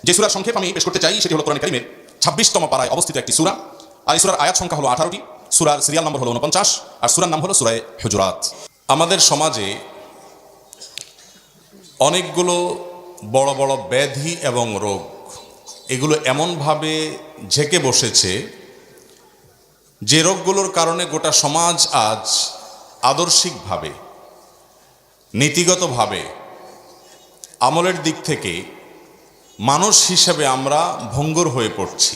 যে সূরার সংক্ষেপ আমি পেশ করতে চাই সেটি হলো কোরআন কারীমের 26তম পারায় অবস্থিত একটি সূরা। আর এই সূরার আয়াত সংখ্যা হলো 18টি, সূরার সিরিয়াল নম্বর হলো 49, আর সূরার নাম হলো সূরা হুজুরাত। আমাদের সমাজে অনেকগুলো বড় বড় ব্যাধি এবং রোগ, এগুলো এমনভাবে ঝেঁকে বসেছে যে রোগগুলোর কারণে গোটা সমাজ আজ আদর্শিকভাবে, নীতিগতভাবে, আমলের দিক থেকে মানুষ হিসেবে আমরা ভঙ্গুর হয়ে পড়ছি।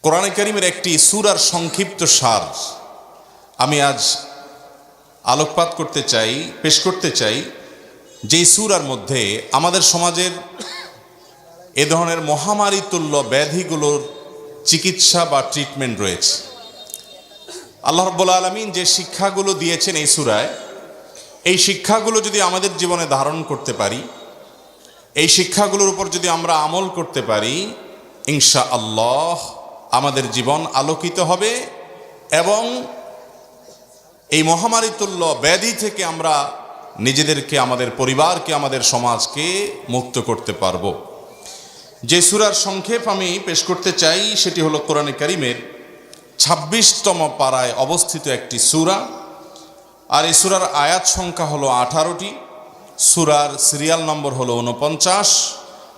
কোরআন কারীমের একটি সূরার সংক্ষিপ্ত সার আমি আজ আলোকপাত করতে চাই, পেশ করতে চাই, যেই সূরার মধ্যে আমাদের সমাজের এ ধরনের মহামারী তুল্য ব্যাধিগুলোর চিকিৎসা বা ট্রিটমেন্ট রয়েছে। আল্লাহ রাব্বুল আলামিন যে শিক্ষাগুলো দিয়েছেন এই সূরায়, এই শিক্ষাগুলো যদি আমাদের জীবনে ধারণ করতে পারি, এই শিক্ষাগুলোর উপর যদি আমরা আমল করতে পারি, ইনশাআল্লাহ আমাদের জীবন আলোকিত হবে এবং এই মহামারী তুল্য ব্যাধি থেকে আমরা নিজেদেরকে, আমাদের পরিবারকে, আমাদের সমাজকে মুক্ত করতে পারব। যে সূরার সংক্ষেপ আমি পেশ করতে চাই সেটি হলো কোরআন কারীমের 26তম পারায় অবস্থিত একটি সূরা। আর এই সূরার আয়াত সংখ্যা হলো 18টি, সূরার সিরিয়াল নম্বর হলো 49,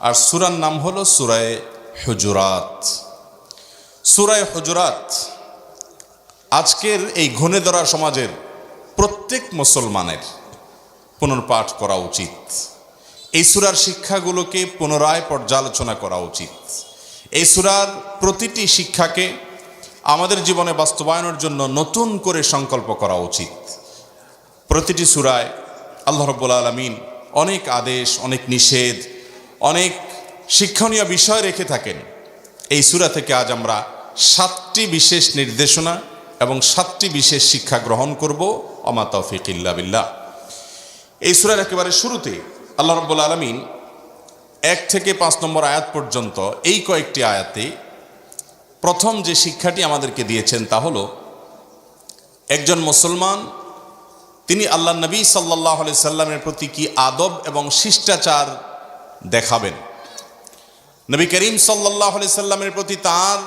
আর সূরার নাম হলো সূরা হুজুরাত। সূরা হুজুরাত আজকের এই ঘনে ধরা সমাজের প্রত্যেক মুসলমানের পুনর্পাঠ করা উচিত। এই সূরার শিক্ষাগুলোকে পুনরায় পর্যালোচনা করা উচিত। এই সূরার প্রতিটি শিক্ষাকে আমাদের জীবনে বাস্তবায়নের জন্য নতুন করে সংকল্প করা উচিত। প্রতিটি সূরায় আল্লাহ রাব্বুল আলামিন অনেক আদেশ, অনেক নিষেধ, অনেক শিক্ষণীয় বিষয় রেখে থাকেন। এই সূরা থেকে আজ আমরা 7টি বিশেষ নির্দেশনা এবং 7টি বিশেষ শিক্ষা গ্রহণ করব। ওমা তাওফীক ইল্লা বিল্লাহ। এই সূরার একেবারে শুরুতে আল্লাহ রাব্বুল আলামিন 1 থেকে 5 নম্বর আয়াত পর্যন্ত এই কয়েকটি আয়াতে প্রথম যে শিক্ষাটি আমাদেরকে দিয়েছেন তা হলো, একজন মুসলমান তিনি আল্লাহ নবী সাল্লাল্লাহু আলাইহি সাল্লামের প্রতি কি আদব এবং শিষ্টাচার দেখাবেন, নবী করিম সাল্লাল্লাহু আলাইহি সাল্লামের প্রতি তার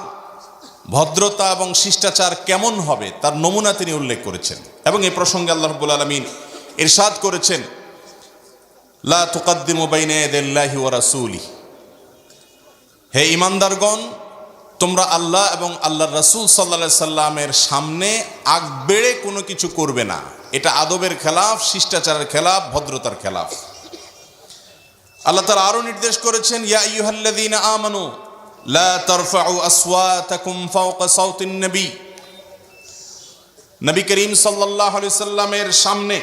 ভদ্রতা এবং শিষ্টাচার কেমন হবে তার নমুনা তিনি উল্লেখ করেছেন। এবং এই প্রসঙ্গে আল্লাহ রাব্বুল আলামিন ইরশাদ করেছেন, লা তুকদ্দিমু বাইনা ইয়াদাইল্লাহি ওয়া রাসূলিহি, হে ঈমানদারগণ, তোমরা আল্লাহ এবং আল্লাহর রাসূল সাল্লাল্লাহু আলাইহি সাল্লামের সামনে আগ বেড়ে কোনো কিছু করবে না। এটা আদবের খেলাফ, শিষ্টাচারের খেলাফ, ভদ্রতার খেলাফ। আল্লাহ তাআলা আরো নির্দেশ করেছেন, ইয়া আইয়ুহাল্লাযীনা আমানু লা তারফাউ আসওয়াতাকুম ফাওকা সাওতিন নবী, নবী করিম সাল্লাল্লাহু আলাইহি সাল্লামের সামনে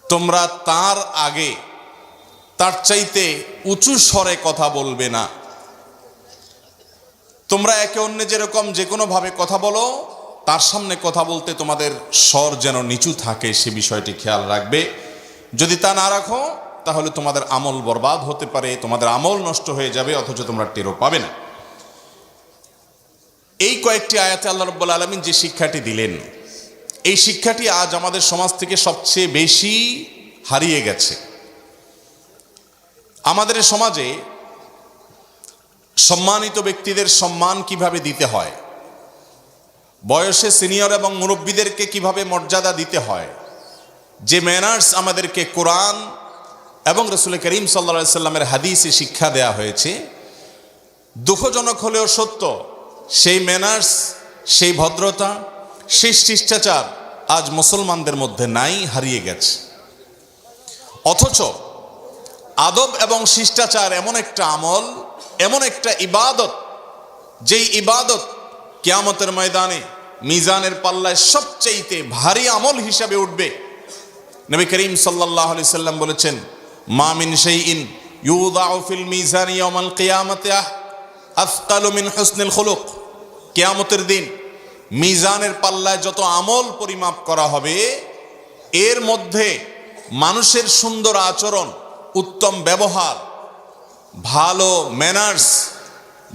তোমরা তার আগে, তার চাইতে উঁচু স্বরে কথা বলবে না। তোমরা একে অন্যে যেরকম যে কোনো ভাবে কথা বলো, তার সামনে কথা বলতে তোমাদের স্বর যেন নিচু থাকে, সে বিষয়টি খেয়াল রাখবে। যদি তা না রাখো তাহলে তোমাদের আমল বরবাদ হতে পারে, তোমাদের আমল নষ্ট হয়ে যাবে, অথচ তোমরা টেরও পাবে না। এই কয়েকটি আয়াতে আল্লাহ রাব্বুল আলামিন যে শিক্ষাটি দিলেন, এই শিক্ষাটি আজ আমাদের সমাজ থেকে সবচেয়ে বেশি হারিয়ে গেছে। আমাদের সমাজে সম্মানিত ব্যক্তিদের সম্মান কিভাবে দিতে হয়, বয়সে সিনিয়র এবং মুরব্বীদেরকে কিভাবে মর্যাদা দিতে হয়, যে ম্যানার্স আমাদেরকে কোরআন এবং রাসূল করিম সাল্লাল্লাহু আলাইহি সাল্লামের হাদিসে শিক্ষা দেয়া হয়েছে, দুঃখজনক হলেও সত্য, সেই ম্যানার্স, সেই ভদ্রতা, সেই শিষ্টাচার আজ মুসলমানদের মধ্যে নাই, হারিয়ে গেছে। অথচ আদব এবং শিষ্টাচার এমন একটা আমল, এমন একটা ইবাদত, যেই ইবাদত কিয়ামতের ময়দানে মিজানের পাল্লায় সবচেয়ে ভারী আমল হিসাবে উঠবে। নবী করিম সাল্লাল্লাহু আলাইহি সাল্লাম বলেছেন, মা মিন শাইইন ইউদাউ ফিল মিজানি ইয়াওমাল কিয়ামাতি আফকালু মিন হুসনিল খুলুক। কিয়ামতের দিন মিজানের পাল্লায় যত আমল পরিমাপ করা হবে, এর মধ্যে মানুষের সুন্দর আচরণ, উত্তম ব্যবহার, ভালো ম্যানার্স,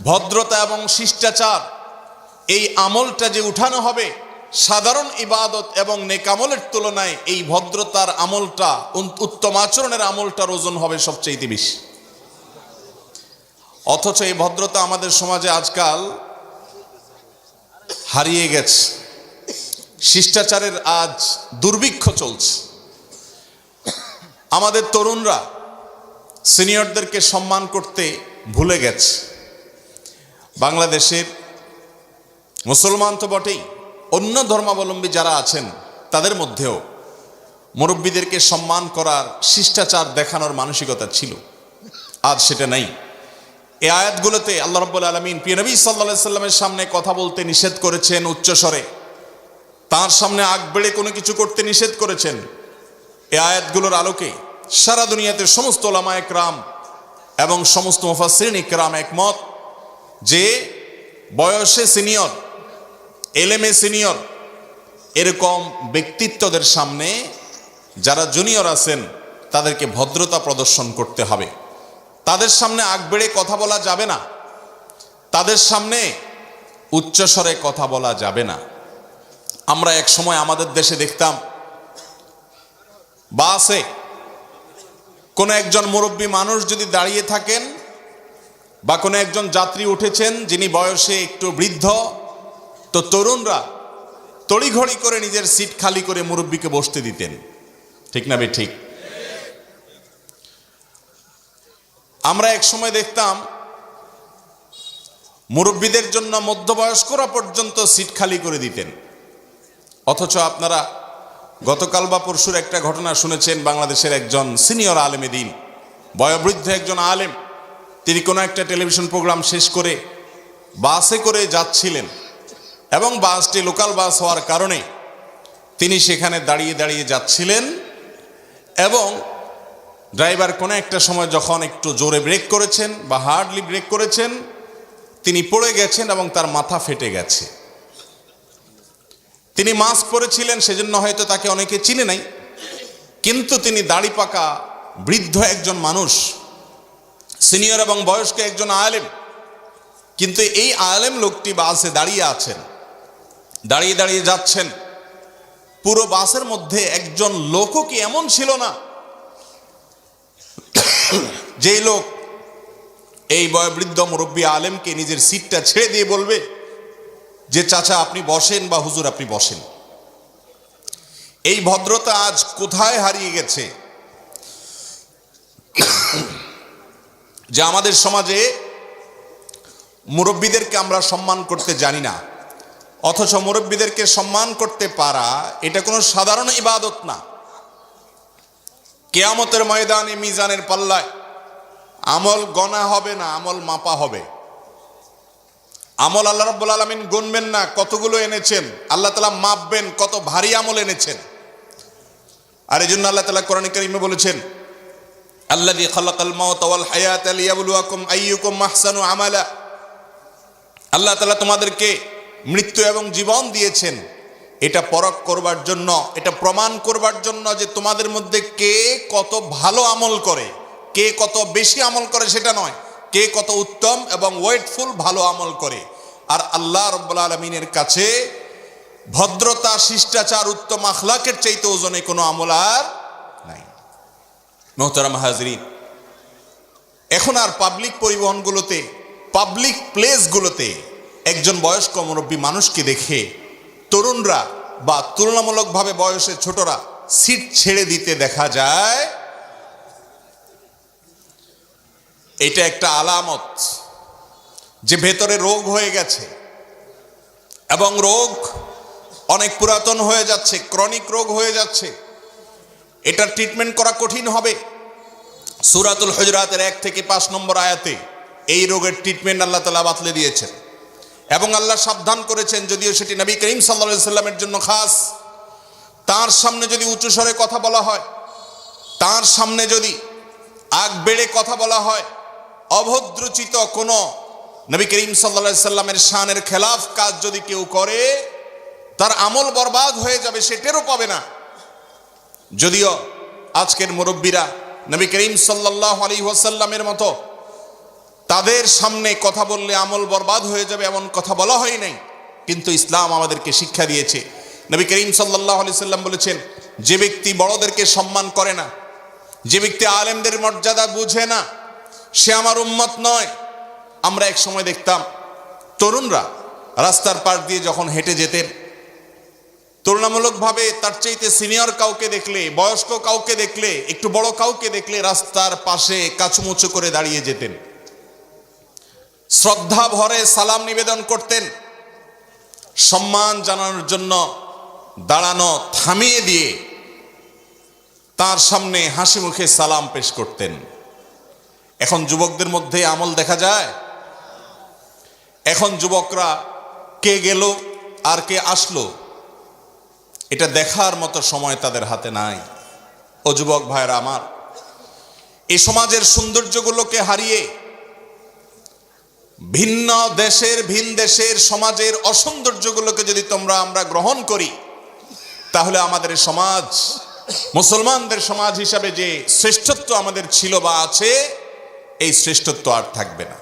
ভদ্রতা এবং শিষ্টাচার, এই আমলটা যে উঠানো হবে, সাধারণ ইবাদত এবং নেকামলের তুলনায় এই ভদ্রতার আমলটা, উত্তম আচরণের আমলটার ওজন হবে সবচেয়ে বেশি। অথচ এই ভদ্রতা আমাদের সমাজে আজকাল হারিয়ে গেছে। শিষ্টাচারের আজ দুর্ভিক্ষ চলছে। আমাদের তরুণরা সিনিয়রদেরকে সম্মান করতে ভুলে গেছে। বাংলাদেশের মুসলমান তো বটেই, অন্য ধর্মাবলম্বী যারা আছেন তাদের মধ্যেও মুরব্বীদেরকে সম্মান করার, শিষ্টাচার দেখানোর মানসিকতা ছিল, আজ সেটা নাই। এই আয়াতগুলোতে আল্লাহ রাব্বুল আলামিন প্রিয় নবী সাল্লাল্লাহু আলাইহি সাল্লামের সামনে কথা বলতে নিষেধ করেছেন উচ্চস্বরে, তার সামনে আগ বেড়ে কোনো কিছু করতে নিষেধ করেছেন। এই আয়াতগুলোর আলোকে সারা দুনিয়াতে সমস্ত উলামায়ে কেরাম এবং সমস্ত মুফাসসিরিন কেরাম একমত যে বয়সে সিনিয়র, এলেমে সিনিয়র এরকম ব্যক্তিত্বদের সামনে যারা জুনিয়র আছেন তাদেরকে ভদ্রতা প্রদর্শন করতে হবে। তাদের সামনে আগ বেড়ে কথা বলা যাবে না, তাদের সামনে উচ্চস্বরে কথা বলা যাবে না। আমরা এক সময় আমাদের দেশে দেখতাম বাসে কোনো একজন মুরব্বী মানুষ যদি দাঁড়িয়ে থাকেন বা কোনো একজন যাত্রী উঠেছেন যিনি বয়সে একটু বৃদ্ধ, তো তরুণরা তড়িঘড়ি করে নিজের সিট খালি করে মুরব্বীকে বসতে দিতেন। ঠিক না বে ঠিক? আমরা এক সময় দেখতাম মুরব্বীদের জন্য মধ্যবয়স্করা পর্যন্ত সিট খালি করে দিতেন। অথচ আপনারা গতকাল বা পরশুর একটা ঘটনা শুনেছেন, বাংলাদেশের একজন সিনিয়র আলেমে দ্বীন, বয়োবৃদ্ধ একজন আলেম, তিনি কোনো একটা টেলিভিশন প্রোগ্রাম শেষ করে বাসে করে যাচ্ছিলেন এবং বাসটি লোকাল বাস হওয়ার কারণে তিনি সেখানে দাঁড়িয়ে দাঁড়িয়ে যাচ্ছিলেন এবং ড্রাইভার কোনো একটা সময় যখন একটু জোরে ব্রেক করেছেন বা হার্ডলি ব্রেক করেছেন, তিনি পড়ে গেছেন এবং তার মাথা ফেটে গেছে। তিনি মাস্ক পরেছিলেন, সেজন্য হয়তো তাকে অনেকে চিনে নাই, কিন্তু তিনি দাড়ি পাকা বৃদ্ধ একজন মানুষ, সিনিয়র এবং বয়স্ক একজন আলেম। কিন্তু এই আলেম লোকটি বাসে দাঁড়িয়ে আছেন, দাঁড়িয়ে দাঁড়িয়ে যাচ্ছেন। পুরো বাসের মধ্যে একজন লোকও কি এমন ছিল না যেই লোক এই বয়োবৃদ্ধ মুরব্বী আলেমকে নিজের সিটটা ছেড়ে দিয়ে বলবে যে চাচা আপনি বসেন বা হুজুর আপনি বসেন। এই ভদ্রতা আজ কোথায় হারিয়ে গেছে যে আমাদের সমাজে মুরব্বীদেরকে আমরা সম্মান করতে জানি না। অথচ মুরব্বীদেরকে সম্মান করতে পারা এটা কোনো সাধারণ ইবাদত না। কিয়ামতের ময়দানে মিজানের পাল্লায় আমল গণা হবে না, আমল মাপা হবে। আমল আল্লাহ রাব্বুল আলামিন গুনবেন না কতগুলো এনেছেন, আল্লাহ তাআলা মাপবেন কত ভারী আমল এনেছেন। আর এই জন্য আল্লাহ তাআলা কোরআনে কারীমে বলেছেন, আল্লাযী খালাকাল মাউতা ওয়াল হায়াতা লিয়াবলুয়াকুম আইয়ুকুম আহসানু আমালা। আল্লাহ তাআলা তোমাদেরকে মৃত্যু এবং জীবন দিয়েছেন এটা পরখ করবার জন্য, এটা প্রমাণ করবার জন্য যে তোমাদের মধ্যে কে কত ভালো আমল করে, কে কত বেশি আমল করে সেটা নয়, কে কত উত্তম এবং ওয়েটফুল ভালো আমল করে। আর আল্লাহ রাব্বুল আলামিনের কাছে ভদ্রতা, শিষ্টাচার, উত্তম আখলাকের চাইতে ওজনে কোনো আমল আর নাই। মুহতারাম হাজরিন, এখন আর পাবলিক পরিবহনগুলোতে, পাবলিক প্লেসগুলোতে একজন বয়স্ক মুরব্বী মানুষকে দেখে তরুণরা বা তুলনামূলকভাবে বয়সে ছোটরা সিট ছেড়ে দিতে দেখা যায়। এটা একটা আলামত যে ভেতরে রোগ হয়ে গেছে এবং রোগ অনেক পুরাতন হয়ে যাচ্ছে, ক্রনিক রোগ হয়ে যাচ্ছে। এটার ট্রিটমেন্ট করা কঠিন হবে। সূরাতুল হুজুরাতের 1 থেকে 5 নম্বর আয়াতে এই রোগের ট্রিটমেন্ট আল্লাহ তাআলা বাতলে দিয়েছেন এবং আল্লাহ সাবধান করেছেন, যদিও সেটি নবী করিম সাল্লাল্লাহু আলাইহি সাল্লামের জন্য খাস। তার সামনে যদি উঁচু স্বরে কথা বলা হয়, তার সামনে যদি আগ বেড়ে কথা বলা হয়, অভদ্রচিত কোনো নবী করিম সাল্লাল্লাহু আলাইহি সাল্লামের শানের খেলাফ কাজ যদি কেউ করে, তার আমল বরবাদ হয়ে যাবে, সে টেরও পাবে না। যদিও আজকের মুরব্বীরা নবী করিম সাল্লাল্লাহু আলাইহি ওয়াসাল্লামের মতো তাদের সামনে কথা বললে আমল বরবাদ হয়ে যাবে এমন কথা বলা হয় নাই, কিন্তু ইসলাম আমাদেরকে শিক্ষা দিয়েছে নবী করিম সাল্লাল্লাহু আলাইহি সাল্লাম বলেছেন, যে ব্যক্তি বড়দেরকে সম্মান করে না, যে ব্যক্তি আলেমদের মর্যাদা বুঝে না, সে আমার উম্মত নয়। আমরা এক সময় দেখতাম তরুণরা রাস্তার পাশ দিয়ে যখন হেঁটে যেতেন, তুলনামূলকভাবে তার চাইতে সিনিয়র কাউকে দেখলে, বয়স্ক কাউকে দেখলে, একটু বড় কাউকে দেখলে রাস্তার পাশে কাচুমুচু করে দাঁড়িয়ে যেতেন, শ্রদ্ধা ভরে সালাম নিবেদন করতেন, সম্মান জানানোর জন্য দাঁড়ানো থামিয়ে দিয়ে তার সামনে হাসি মুখে সালাম পেশ করতেন। এখন যুবকদের মধ্যে আমল দেখা যায়? এখন যুবকরা কে গেল আর কে আসলো এটা দেখার মতো সময় তাদের হাতে নাই। ও যুবক ভাইরা আমার, এই সমাজের সৌন্দর্যগুলোকে হারিয়ে ভিন্ন দেশের, ভিন দেশের সমাজের অসৌন্দর্যগুলোকে যদি আমরা গ্রহণ করি, তাহলে আমাদের সমাজ, মুসলমানদের সমাজ হিসাবে যে শ্রেষ্ঠত্ব আমাদের ছিল বা আছে, এই শ্রেষ্ঠত্ব আর থাকবে না।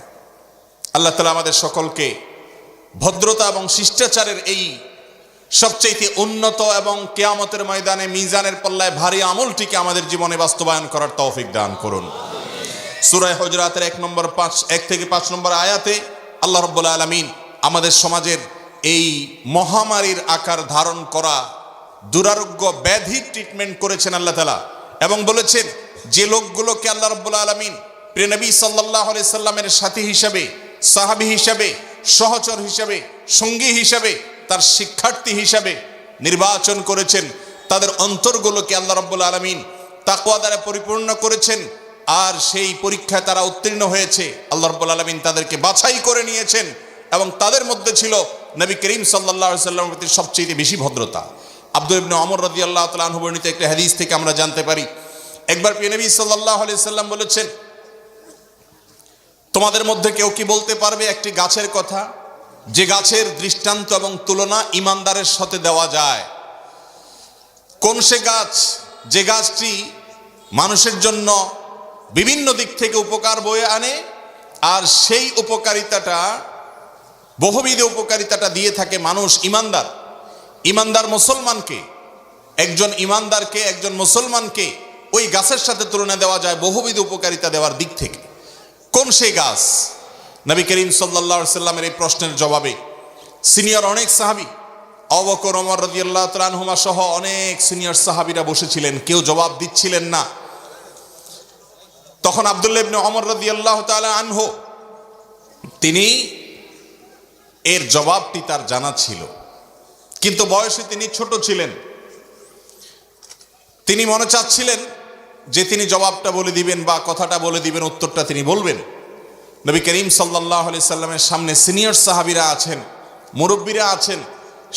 আল্লাহ তাআলা আমাদের সকলকে ভদ্রতা এবং শিষ্টাচারের এই সবচেয়ে উন্নত এবং কিয়ামতের ময়দানে মিজানের পাল্লায় ভারী আমলটিকে আমাদের জীবনে বাস্তবায়ন করার তৌফিক দান করুন। সূরা হুজুরাতের 1 থেকে 5 নম্বর আয়াতে আল্লাহ রাব্বুল আলামিন আমাদের সমাজের এই মহামারীর আকার ধারণ করা দুরারোগ্য ব্যাধির ট্রিটমেন্ট করেছেন আল্লাহ তাআলা, এবং বলেছেন যে লোকগুলোকে আল্লাহ রাব্বুল আলামিন প্রিয় নবী সাল্লাল্লাহু আলাইহি সাল্লামের সাথী হিসাবে, সাহাবী হিসাবে, সহচর হিসাবে, সঙ্গী হিসাবে, তার শিক্ষার্থী হিসাবে নির্বাচন করেছেন, তাদের অন্তরগুলোকে আল্লাহ রাব্বুল আলামিন তাকওয়া দ্বারা পরিপূর্ণ করেছেন, আর সেই পরীক্ষায় তারা উত্তীর্ণ হয়েছে। আল্লাহ রাব্বুল আলামিন তাদেরকে বাছাই করে নিয়েছেন, এবং তাদের মধ্যে ছিল নবী করিম সাল্লাল্লাহু আলাইহি সাল্লামের প্রতি সবচেয়ে বেশি ভদ্রতা। আব্দুল্লাহ ইবনে ওমর রাদিয়াল্লাহু তাআলা আনহু বর্ণিত একটা হাদিস থেকে আমরা জানতে পারি, একবার প্রিয় নবী সাল্লাল্লাহু আলাইহি সাল্লাম বলেছেন, তোমাদের মধ্যে কেউ কি বলতে পারবে একটি গাছের কথা, যে গাছের দৃষ্টান্ত এবং তুলনা ইমানদারের সাথে দেওয়া যায়? কোন সে গাছ যে গাছটি মানুষের জন্য বিভিন্ন দিক থেকে উপকার বয়ে আনে, আর সেই উপকারিতাটা, বহুবিধ উপকারিতাটা দিয়ে থাকে মানুষ, ইমানদার মুসলমানকে, একজন ইমানদারকে, একজন মুসলমানকে ওই গাছের সাথে তুলনা দেওয়া যায় বহুবিধ উপকারিতা দেওয়ার দিক থেকে। কোন সেই গাছ? নবী করিম সাল্লাল্লাহু আলাইহি সাল্লামের এই প্রশ্নের জবাবে সিনিয়র অনেক সাহাবী, আবু বকর, ওমর রাদিয়াল্লাহু তাআলা আনহুমা সহ অনেক সিনিয়র সাহাবীরা বসেছিলেন, কেউ জবাব দিচ্ছিলেন না। তখন আব্দুল্লাহ ইবনে ওমর রাদিয়াল্লাহু তাআলা আনহু, তিনি এর জবাবটি তার জানা ছিল, কিন্তু বয়সে তিনি ছোট ছিলেন। তিনি মনে চাচ্ছিলেন যে তিনি জবাবটা বলে দিবেন বা কথাটা বলে দিবেন, উত্তরটা তিনি বলবেন। নবী করিম সাল্লাল্লাহু আলাইহি সাল্লামের সামনে সিনিয়র সাহাবীরা আছেন, মুরব্বীরা আছেন,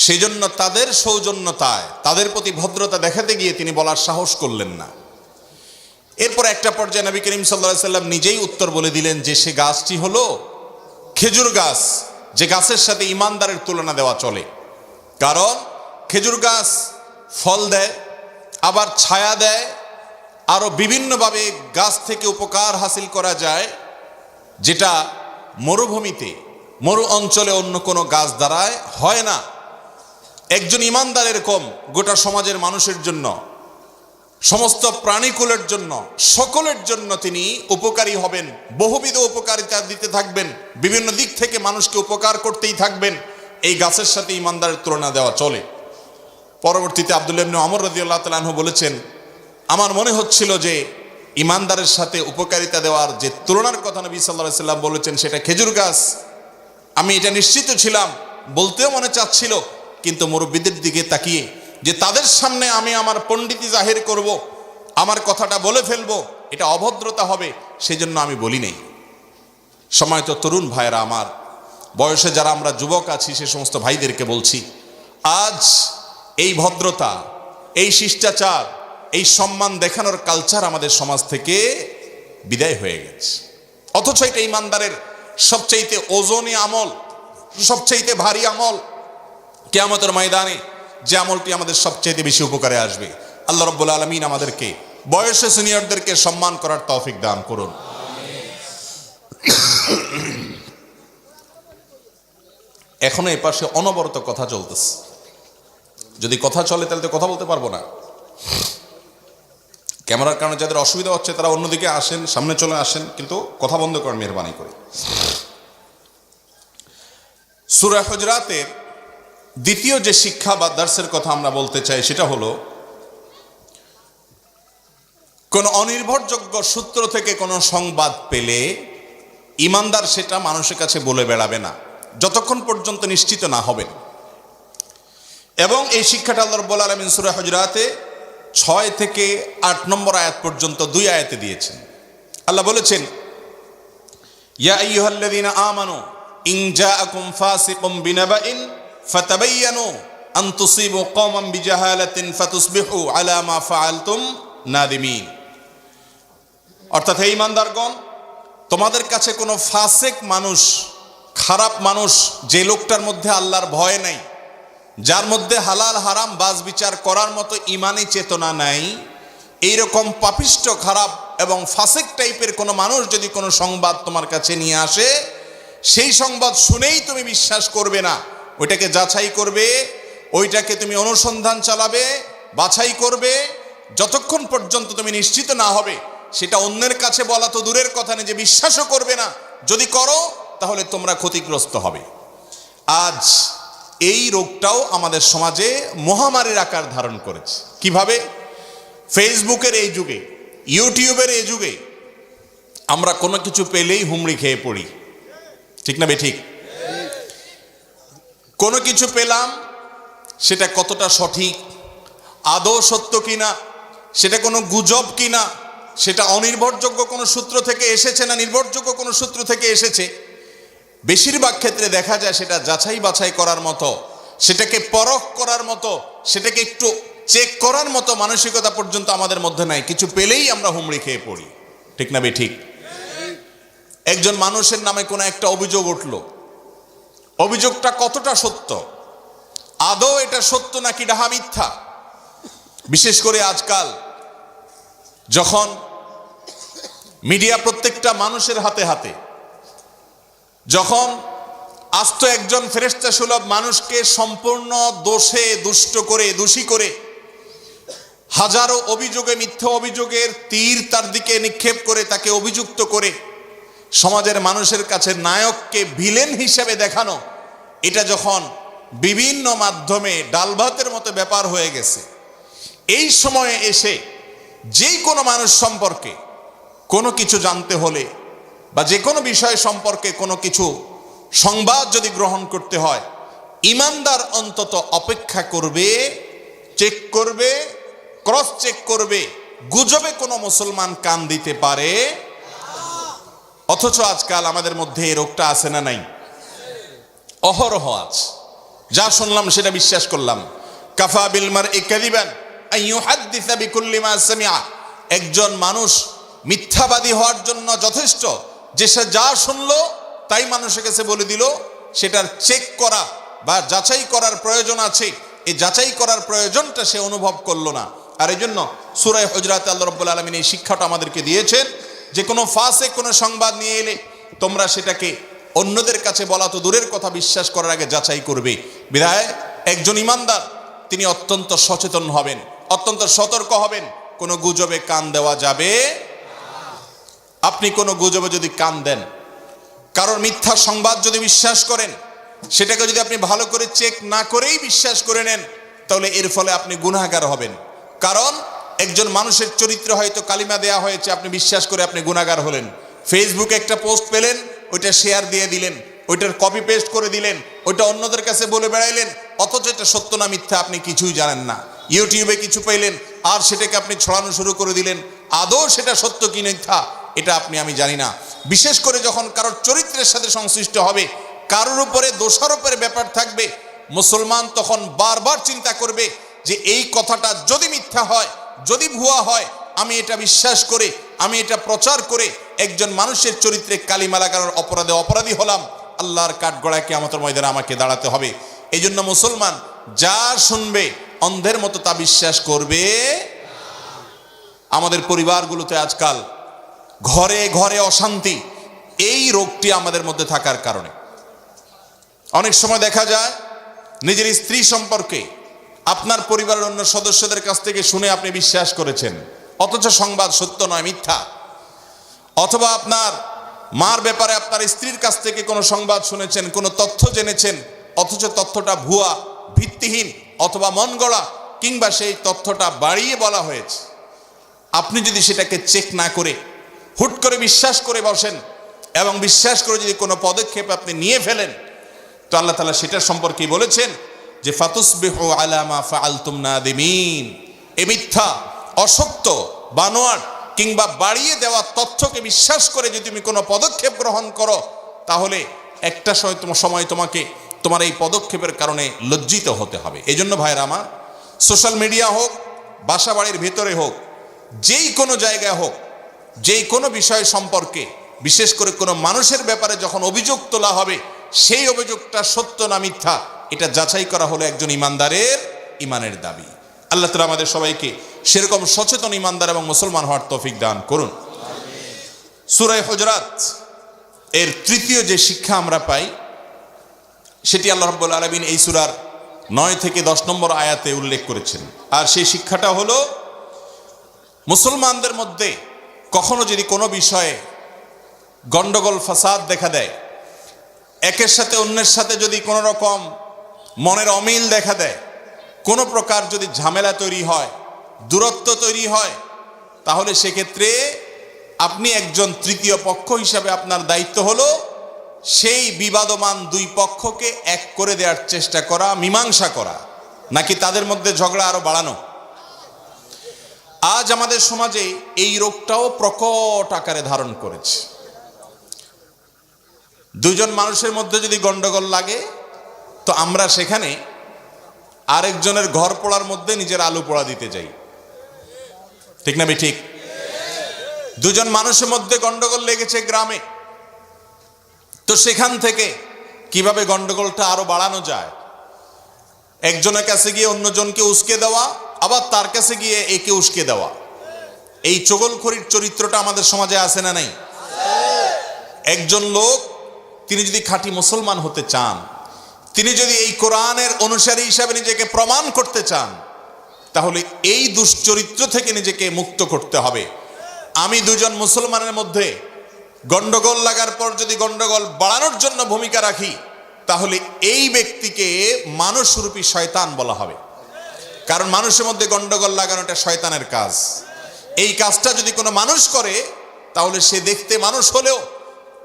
সেজন্য তাদের সৌজন্যতায়, তাদের প্রতি ভদ্রতা দেখাতে গিয়ে তিনি বলার সাহস করলেন না। এরপর একটা পর্যায়ে নবী করিম সাল্লাল্লাহু আলাইহি সাল্লাম নিজেই উত্তর বলে দিলেন যে সে গাছটি হলো খেজুর গাছ, যে গাছের সাথে ইমানদারের তুলনা দেওয়া চলে। কারণ খেজুর গাছ ফল দেয়, আবার ছায়া দেয়, আরো বিভিন্নভাবে গাছ থেকে উপকার হাসিল করা যায়, যেটা মরুভূমিতে, মরু অঞ্চলে অন্য কোনো গাছ দ্বারায় হয় না। একজন ইমানদার এরকম গোটা সমাজের মানুষের জন্য, সমস্ত প্রাণীকুলের জন্য, সকলের জন্য তিনি উপকারী হবেন, বহুবিধ উপকারিতা দিতে থাকবেন, বিভিন্ন দিক থেকে মানুষকে উপকার করতেই থাকবেন। এই গাছের সাথে ইমানদারের তুলনা দেওয়া চলে। পরবর্তীতে আব্দুল্লাহ ইবনে ওমর রাদিয়াল্লাহু তাআলা আনহু বলেছেন, আমার মনে হচ্ছিল যে ইমানদারের সাথে উপকারিতা দেওয়ার যে তুলনার কথা নবী সাল্লাল্লাহু আলাইহি সাল্লাম বলেছেন সেটা খেজুর গাছ। আমি এটা নিশ্চিত ছিলাম, বলতেও মনে চাচ্ছিল, কিন্তু মুরব্বীদের দিকে তাকিয়ে যে তাদের সামনে আমি আমার পণ্ডিতি জাহির করব, আমার কথাটা বলে ফেলবো, এটা অভদ্রতা হবে, সেজন্য আমি বলি নাই। সময়ত তরুণ ভাইয়েরা আমার, বয়সে যারা আমরা যুবক আছি সে সমস্ত ভাইদেরকে বলছি, আজ এই ভদ্রতা, এই শিষ্টাচার, এই সম্মান দেখানোর কালচার আমাদের সমাজ থেকে বিদায় হয়ে গেছে। অথচ এটা ইমানদারের সবচাইতে ওজনী আমল, সবচাইতে ভারী আমল। কিয়ামতের ময়দানে যে আমলটি আমাদের সবচাইতে বেশি উপকারে আসবে। আল্লাহ রাব্বুল আলামিন আমাদেরকে বয়সে সিনিয়রদেরকে সম্মান করার তৌফিক দান করুন। এখনো এ পাশে অনবরত কথা চলতেছে, যদি কথা চলে তাহলে তো কথা বলতে পারবো না। ক্যামেরার কারণে যাদের অসুবিধা হচ্ছে তারা অন্যদিকে আসেন, সামনে চলে আসেন, কিন্তু কথা বন্ধ করেন মেহরবানি করে। সূরা হুজরাতের দ্বিতীয় যে শিক্ষা বা দার্সের কথা আমরা বলতে চাই সেটা হলো, কোন অনির্ভরযোগ্য সূত্র থেকে কোনো সংবাদ পেলে ঈমানদার সেটা মানুষের কাছে বলে বেড়াবে না যতক্ষণ পর্যন্ত নিশ্চিত না হবেন। এবং এই শিক্ষাটা আল্লাহ রাব্বুল আলামিন সূরা হুজরাতে 6 থেকে 8 নম্বর আয়াত পর্যন্ত 2 আয়াতে দিয়েছেন। আল্লাহ বলেছেন, ইয়া আইয়ুহাল্লাযীনা আমানু ইন জাআকুম ফাসিকুম বিনাবাইন ফাতাবায়ানু আন তুসিবু কওমান বিজাহালাতিন ফাতুসবিহু আলা মা ফাআলতুম নাদিমিন। অর্থাৎ হে ঈমানদারগণ, তোমাদের কাছে কোনো ফাসিক মানুষ, খারাপ মানুষ, যে লোকটার মধ্যে আল্লাহর ভয় নাই, যার মধ্যে হালাল হারাম বাজ বিচার করার মতো ইমানি চেতনা নাই, এইরকম পাপিষ্ট খারাপ এবং ফাসিক টাইপের কোনো মানুষ যদি কোনো সংবাদ তোমার কাছে নিয়ে আসে, সেই সংবাদ শুনেই তুমি বিশ্বাস করবে না, ওইটাকে যাচাই করবে, ওইটাকে তুমি অনুসন্ধান চালাবে, বাছাই করবে, যতক্ষণ পর্যন্ত তুমি নিশ্চিত না হবে। সেটা অন্যের কাছে বলা তো দূরের কথা নেই, যে বিশ্বাসও করবে না। যদি করো তাহলে তোমরা ক্ষতিগ্রস্ত হবে। আজ এই রোগটাও আমাদের সমাজে মহামারীর আকার ধারণ করেছে। কিভাবে? ফেসবুকের এই যুগে, ইউটিউবের এই যুগে আমরা কোনো কিছু পেলেই হুমড়ি খেয়ে পড়ি, ঠিক না বেঠিক? কোনো কিছু পেলাম, সেটা কতটা সঠিক, আদৌ সত্য কিনা, সেটা কোনো গুজব কিনা, সেটা অনির্ভরযোগ্য কোনো সূত্র থেকে এসেছে না নির্ভরযোগ্য কোনো সূত্র থেকে এসেছে, বেশিরভাগ ক্ষেত্রে দেখা যায় সেটা যাচাই বাছাই করার মতো, সেটাকে পরখ করার মতো, সেটাকে একটু চেক করার মতো মানসিকতা পর্যন্ত আমাদের মধ্যে নাই। কিছু পেলেই আমরা হুমড়ি খেয়ে পড়ি, ঠিক না বেঠিক? একজন মানুষের নামে কোনো একটা অভিযোগ উঠল, অভিযোগটা কতটা সত্য, আদৌ এটা সত্য নাকি ডাহা মিথ্যা? বিশেষ করে আজকাল যখন মিডিয়া প্রত্যেকটা মানুষের হাতে হাতে, যখন আস্ত একজন ফেরেশতা সুলভ মানুষকে সম্পূর্ণ দোষে দুষ্ট করে, দোষী করে, হাজারো অভিযোগে, মিথ্যা অভিযোগের তীর তার দিকে নিক্ষেপ করে, তাকে অভিযুক্ত করে সমাজের মানুষের কাছে নায়ককে ভিলেন হিসেবে দেখানো, এটা যখন বিভিন্ন মাধ্যমে ডাল ভাতের মতো ব্যাপার হয়ে গেছে, এই সময়ে এসে যেই কোনো মানুষ সম্পর্কে কোনো কিছু জানতে হলে বা যে কোনো বিষয় সম্পর্কে কোনো কিছু সংবাদ যদি গ্রহণ করতে হয়, ঈমানদার অন্তত অপেক্ষা করবে, চেক করবে, ক্রস চেক করবে, গুজবে কোনো মুসলমান কান দিতে পারে। অথচ আজকাল আমাদের মধ্যে এই রোগটা আছে না নাই? অহরহ আছে। যা শুনলাম সেটা বিশ্বাস করলাম। কাফা বিল মারই কাযিবান আন ইউহাদ্দিসা বিকুল্লি মা সামিআ। একজন মানুষ মিথ্যাবাদী হওয়ার জন্য যথেষ্ট যে সে যা শুনলো তাই মানুষের কাছে বলে দিল, সেটার চেক করা বা যাচাই করার প্রয়োজন আছে, এই যাচাই করার প্রয়োজনটা সে অনুভব করলো না। আর এই জন্য সূরা হুজরাতে আল্লাহ রাব্বুল আলামিন এই শিক্ষাটা আমাদেরকে দিয়েছেন যে কোনো ফাসিক কোনো সংবাদ নিয়ে এলে তোমরা সেটাকে অন্যদের কাছে বলা তো দূরের কথা, বিশ্বাস করার আগে যাচাই করবে। বিধায় একজন ঈমানদার তিনি অত্যন্ত সচেতন হবেন, অত্যন্ত সতর্ক হবেন। কোনো গুজবে কান দেওয়া যাবে। আপনি কোনো গুজবে যদি কান দেন, কারোর মিথ্যা সংবাদ যদি বিশ্বাস করেন, সেটাকে যদি আপনি ভালো করে চেক না করেই বিশ্বাস করে নেন, তাহলে এর ফলে আপনি গুনাহগার হবেন। কারণ একজন মানুষের চরিত্রে হয়তো কালিমা দেয়া হয়েছে, আপনি বিশ্বাস করে আপনি গুনাহগার হলেন। ফেসবুকে একটা পোস্ট পেলেন, ওইটা শেয়ার দিয়ে দিলেন, ওইটার কপি পেস্ট করে দিলেন, ওইটা অন্যদের কাছে বলে বেড়াইলেন, অথচ এটা সত্য না মিথ্যা আপনি কিছুই জানেন না। ইউটিউবে কিছু পেলেন আর সেটাকে আপনি ছড়ানো শুরু করে দিলেন, আদৌ সেটা সত্য কি মিথ্যা এটা আমি জানি না। বিশেষ করে যখন কারোর চরিত্রের সাথে সংশ্লিষ্ট হবে, কারোর উপরে দোষারোপের ব্যাপার থাকবে, মুসলমান তখন বারবার চিন্তা করবে যে এই কথাটা যদি মিথ্যা হয়, যদি ভুয়া হয়, আমি এটা বিশ্বাস করে, আমি এটা প্রচার করে একজন মানুষের চরিত্রে কালিমা লাগানোর অপরাধে অপরাধী হলাম, আল্লাহর কাঠগড়ায় কিয়ামতের ময়দানে আমাকে দাঁড়াতে হবে। এই জন্য মুসলমান যা শুনবে অন্ধের মতো তা বিশ্বাস করবে। আমাদের পরিবারগুলোতে আজকাল ঘরে ঘরে অশান্তি, এই রোগটি আমাদের মধ্যে থাকার কারণে। অনেক সময় দেখা যায় নিজের স্ত্রী সম্পর্কে আপনার পরিবারের অন্য সদস্যদের কাছ থেকে শুনে আপনি বিশ্বাস করেছেন, অথচ সংবাদ সত্য নয়, মিথ্যা। অথবা আপনার মার ব্যাপারে আপনার স্ত্রীর কাছ থেকে কোনো সংবাদ শুনেছেন, কোনো তথ্য জেনেছেন, অথচ তথ্যটা ভুয়া, ভিত্তিহীন অথবা মন গড়া, কিংবা সেই তথ্যটা বাড়িয়ে বলা হয়েছে। আপনি যদি সেটাকে চেক না করে হুট করে বিশ্বাস করে বসেন এবং বিশ্বাস করে যদি কোনো পদক্ষেপ আপনি নিয়ে ফেলেন, তো আল্লাহ তাআলা সেটার সম্পর্কে বলেছেন যে ফাতুসবিহু আলা মা ফাআলতুম নাদিমিন। এই মিথ্যা, অসত্য, বানোয়াট কিংবা বাড়িয়ে দেওয়া তথ্যকে বিশ্বাস করে যদি তুমি কোনো পদক্ষেপ গ্রহণ করো, তাহলে একটা সময় তোমাকে তোমার এই পদক্ষেপের কারণে লজ্জিত হতে হবে। এই জন্য ভাইরা আমার, সোশ্যাল মিডিয়া হোক, বাসা বাড়ির ভেতরে হোক, যেই কোনো জায়গায় হোক, যেই কোনো বিষয় সম্পর্কে, বিশেষ করে কোনো মানুষের ব্যাপারে যখন অভিযোগ তোলা হবে, সেই অভিযোগটা সত্য না মিথ্যা, এটা যাচাই করা হলো একজন ইমানদারের ইমানের দাবি। আল্লাহ তাআলা আমাদের সবাইকে সেরকম সচেতন ইমানদার এবং মুসলমান হওয়ার তৌফিক দান করুন। সূরা হুজুরাত এর তৃতীয় যে শিক্ষা আমরা পাই, সেটি আল্লাহ রাব্বুল আলামিন এই সূরার 9 থেকে 10 নম্বর আয়াতে উল্লেখ করেছেন। আর সেই শিক্ষাটা হলো, মুসলমানদের মধ্যে কখনো যদি কোনো বিষয়ে গন্ডগোল ফাসাদ দেখা দেয়, একের সাথে অন্যের সাথে যদি কোনো রকম মনের অমিল দেখা দেয়, কোনো প্রকার যদি ঝামেলা তৈরি হয়, দূরত্ব তৈরি হয়, তাহলে সেক্ষেত্রে আপনি একজন তৃতীয় পক্ষ হিসাবে আপনার দায়িত্ব হলো সেই বিবাদমান দুই পক্ষকে এক করে দেওয়ার চেষ্টা করা, মীমাংসা করা, নাকি তাদের মধ্যে ঝগড়া আরো বাড়ানো। আজ আমাদের সমাজে এই রোগটাও প্রকট আকারে ধারণ করেছে। দুজন মানুষের মধ্যে যদি গন্ডগোল লাগে, তো আমরা সেখানে আরেকজনের ঘর পোড়ার মধ্যে নিজের আলু পোড়া দিতে যাই, ঠিক না ঠিক? দুজন মানুষের মধ্যে গন্ডগোল লেগেছে গ্রামে, তো সেখান থেকে কিভাবে গন্ডগোলটা আরো বাড়ানো যায়, একজনের কাছে গিয়ে অন্যজনকে উস্কে দেওয়া, আবার তার কাছে গিয়ে একে উস্কে দেওয়া, এই চগলখড়ির চরিত্রটা আমাদের সমাজে আছে না নাই? একজন লোক, তিনি যদি খাঁটি মুসলমান হতে চান, তিনি যদি এই কোরআনের অনুসারী হিসাবে নিজেকে প্রমাণ করতে চান, তাহলে এই দুশ্চরিত্র থেকে নিজেকে মুক্ত করতে হবে। আমি দুজন মুসলমানের মধ্যে গন্ডগোল লাগার পর যদি গন্ডগোল বাড়ানোর জন্য ভূমিকা রাখি, তাহলে এই ব্যক্তিকে মানুষরূপী শয়তান বলা হবে। কারণ মানুষের মধ্যে গন্ডগোল লাগানোটা শয়তানের কাজ। এই কাজটা যদি কোনো মানুষ করে, তাহলে সে দেখতে মানুষ হলেও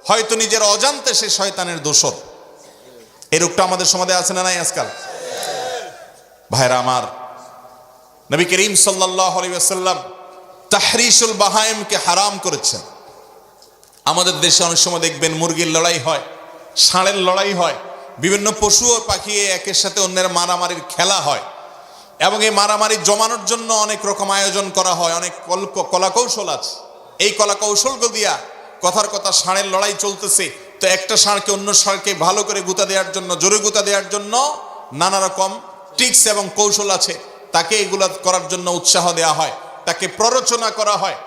হয়তো নিজের অজান্তে সে শয়তানের দোসর। এই রোগটা আমাদের সমাজে আছে না নাই আজকাল? ভাইরা আমার, নবী করিম সাল্লাল্লাহু আলাইহি ওয়াসাল্লাম তাহরিসুল বাহাইমকে হারাম করেছেন। আমাদের দেশে অনেক সময় দেখবেন মুরগির লড়াই হয়, ষাঁড়ের লড়াই হয়, বিভিন্ন পশু ও পাখি একের সাথে অন্যের মারামারির খেলা হয়, এবং এই মারামারি জমানোর জন্য অনেক রকম আয়োজন করা হয়, অনেক কলাকৌশল আছে। এই কলাকৌশলগুলো দিয়া কথার কথা ষাঁড়ের লড়াই চলতেছে, তো একটা ষাঁড়কে অন্য ষাঁড়কে ভালো করে গুতা দেওয়ার জন্য, জোরে গুতা দেওয়ার জন্য নানা রকম ট্রিক্স এবং কৌশল আছে। তাকে এগুলা করার জন্য উৎসাহ দেওয়া হয়, তাকে প্ররোচনা করা হয়।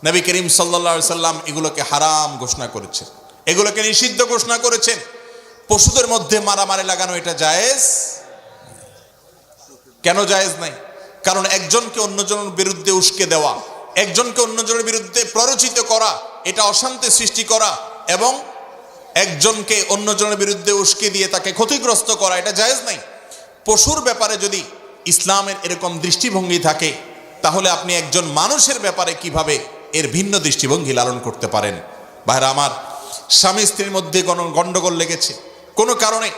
নবী করিম সাল্লাল্লাহু আলাইহি সাল্লাম এগুলোকে হারাম ঘোষণা করেছেন, এগুলোকে নিষিদ্ধ ঘোষণা করেছেন। পশুদের মধ্যে মারামারি লাগানো এটা জায়েজ? কেন জায়েজ নাই? কারণ একজনকে অন্যজনের বিরুদ্ধে উস্কে দেওয়া, একজনকে অন্যজনের বিরুদ্ধে প্ররোচিত করা, এটা অশান্তি সৃষ্টি করা, এবং একজনকে অন্যজনের বিরুদ্ধে উস্কে দিয়ে তাকে ক্ষতিগ্রস্ত করা, এটা জায়েজ নাই। পশুর ব্যাপারে যদি ইসলামের এরকম দৃষ্টিভঙ্গি থাকে, তাহলে আপনি একজন মানুষের ব্যাপারে কিভাবে এর ভিন্ন দৃষ্টিভঙ্গি লালন করতে পারেন? ভাইরা আমার, স্বামী স্ত্রীর মধ্যে কোনো গন্ডগোল লেগেছে, কোনো কারণে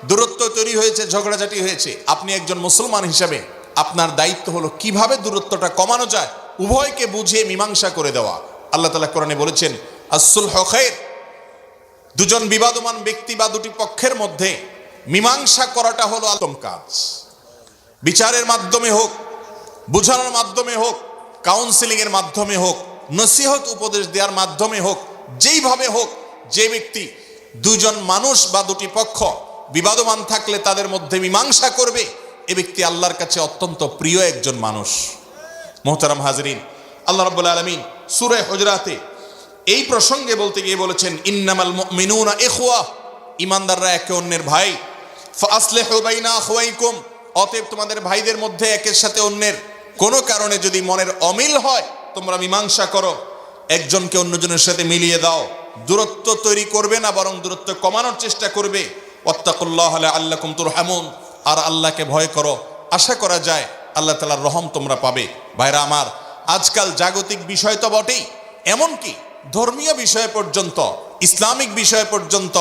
দূরত্ব তৈরি হয়েছে, ঝগড়াঝাটি হয়েছে, আপনি একজন মুসলমান হিসাবে আপনার দায়িত্ব হলো কিভাবে দূরত্বটা কমানো যায়, উভয়কে বুঝিয়ে মীমাংসা করে দেওয়া। আল্লাহ তাআলা কোরআনে বলেছেন, আস-সুলহু খায়র। দুজন বিবাদমান ব্যক্তি বা দুটি পক্ষের মধ্যে মীমাংসা করাটা হলো উত্তম কাজ। বিচারের মাধ্যমে হোক, বুঝানোর মাধ্যমে হোক, কাউন্সিলিং এর মাধ্যমে হোক, নসিহত উপদেশ দেওয়ার মাধ্যমে হোক, যেইভাবে হোক, যে ব্যক্তি দুজন মানুষ বা দুটি পক্ষ বিবাদমান থাকলে তাদের মধ্যে মীমাংসা করবে, এ ব্যক্তি আল্লাহর কাছে অত্যন্ত প্রিয় একজন মানুষ। মুহতারাম হাজরিন, আল্লাহ রাব্বুল আলামিন সূরা হুজুরাতে এই প্রসঙ্গে বলতে গিয়ে বলেছেন, ইন্নামাল মুমিনুনা ইখওয়া, ঈমানদাররা একে অন্যের ভাই। ফাআসলিহু বাইনা আখওয়াইকুম, অতএব তোমাদের ভাইদের মধ্যে একের সাথে অন্যের কোনো কারণে যদি মনের অমিল হয় তোমরা মীমাংসা করো, একজনকে অন্যজনের সাথে মিলিয়ে দাও, দূরত্ব তৈরি করবে না, বরং দূরত্ব কমানোর চেষ্টা করবে। ওয়াত্তাকুল্লাহ লাআল্লাকুম তুরহামুন, আর আল্লাহকে ভয় করো, আশা করা যায় আল্লাহ তাআলার রহম তোমরা পাবে। ভাইরা আমার, আজকাল জাগতিক বিষয় তো বটেই, এমনকি ধর্মীয় বিষয় পর্যন্ত, ইসলামিক বিষয় পর্যন্ত,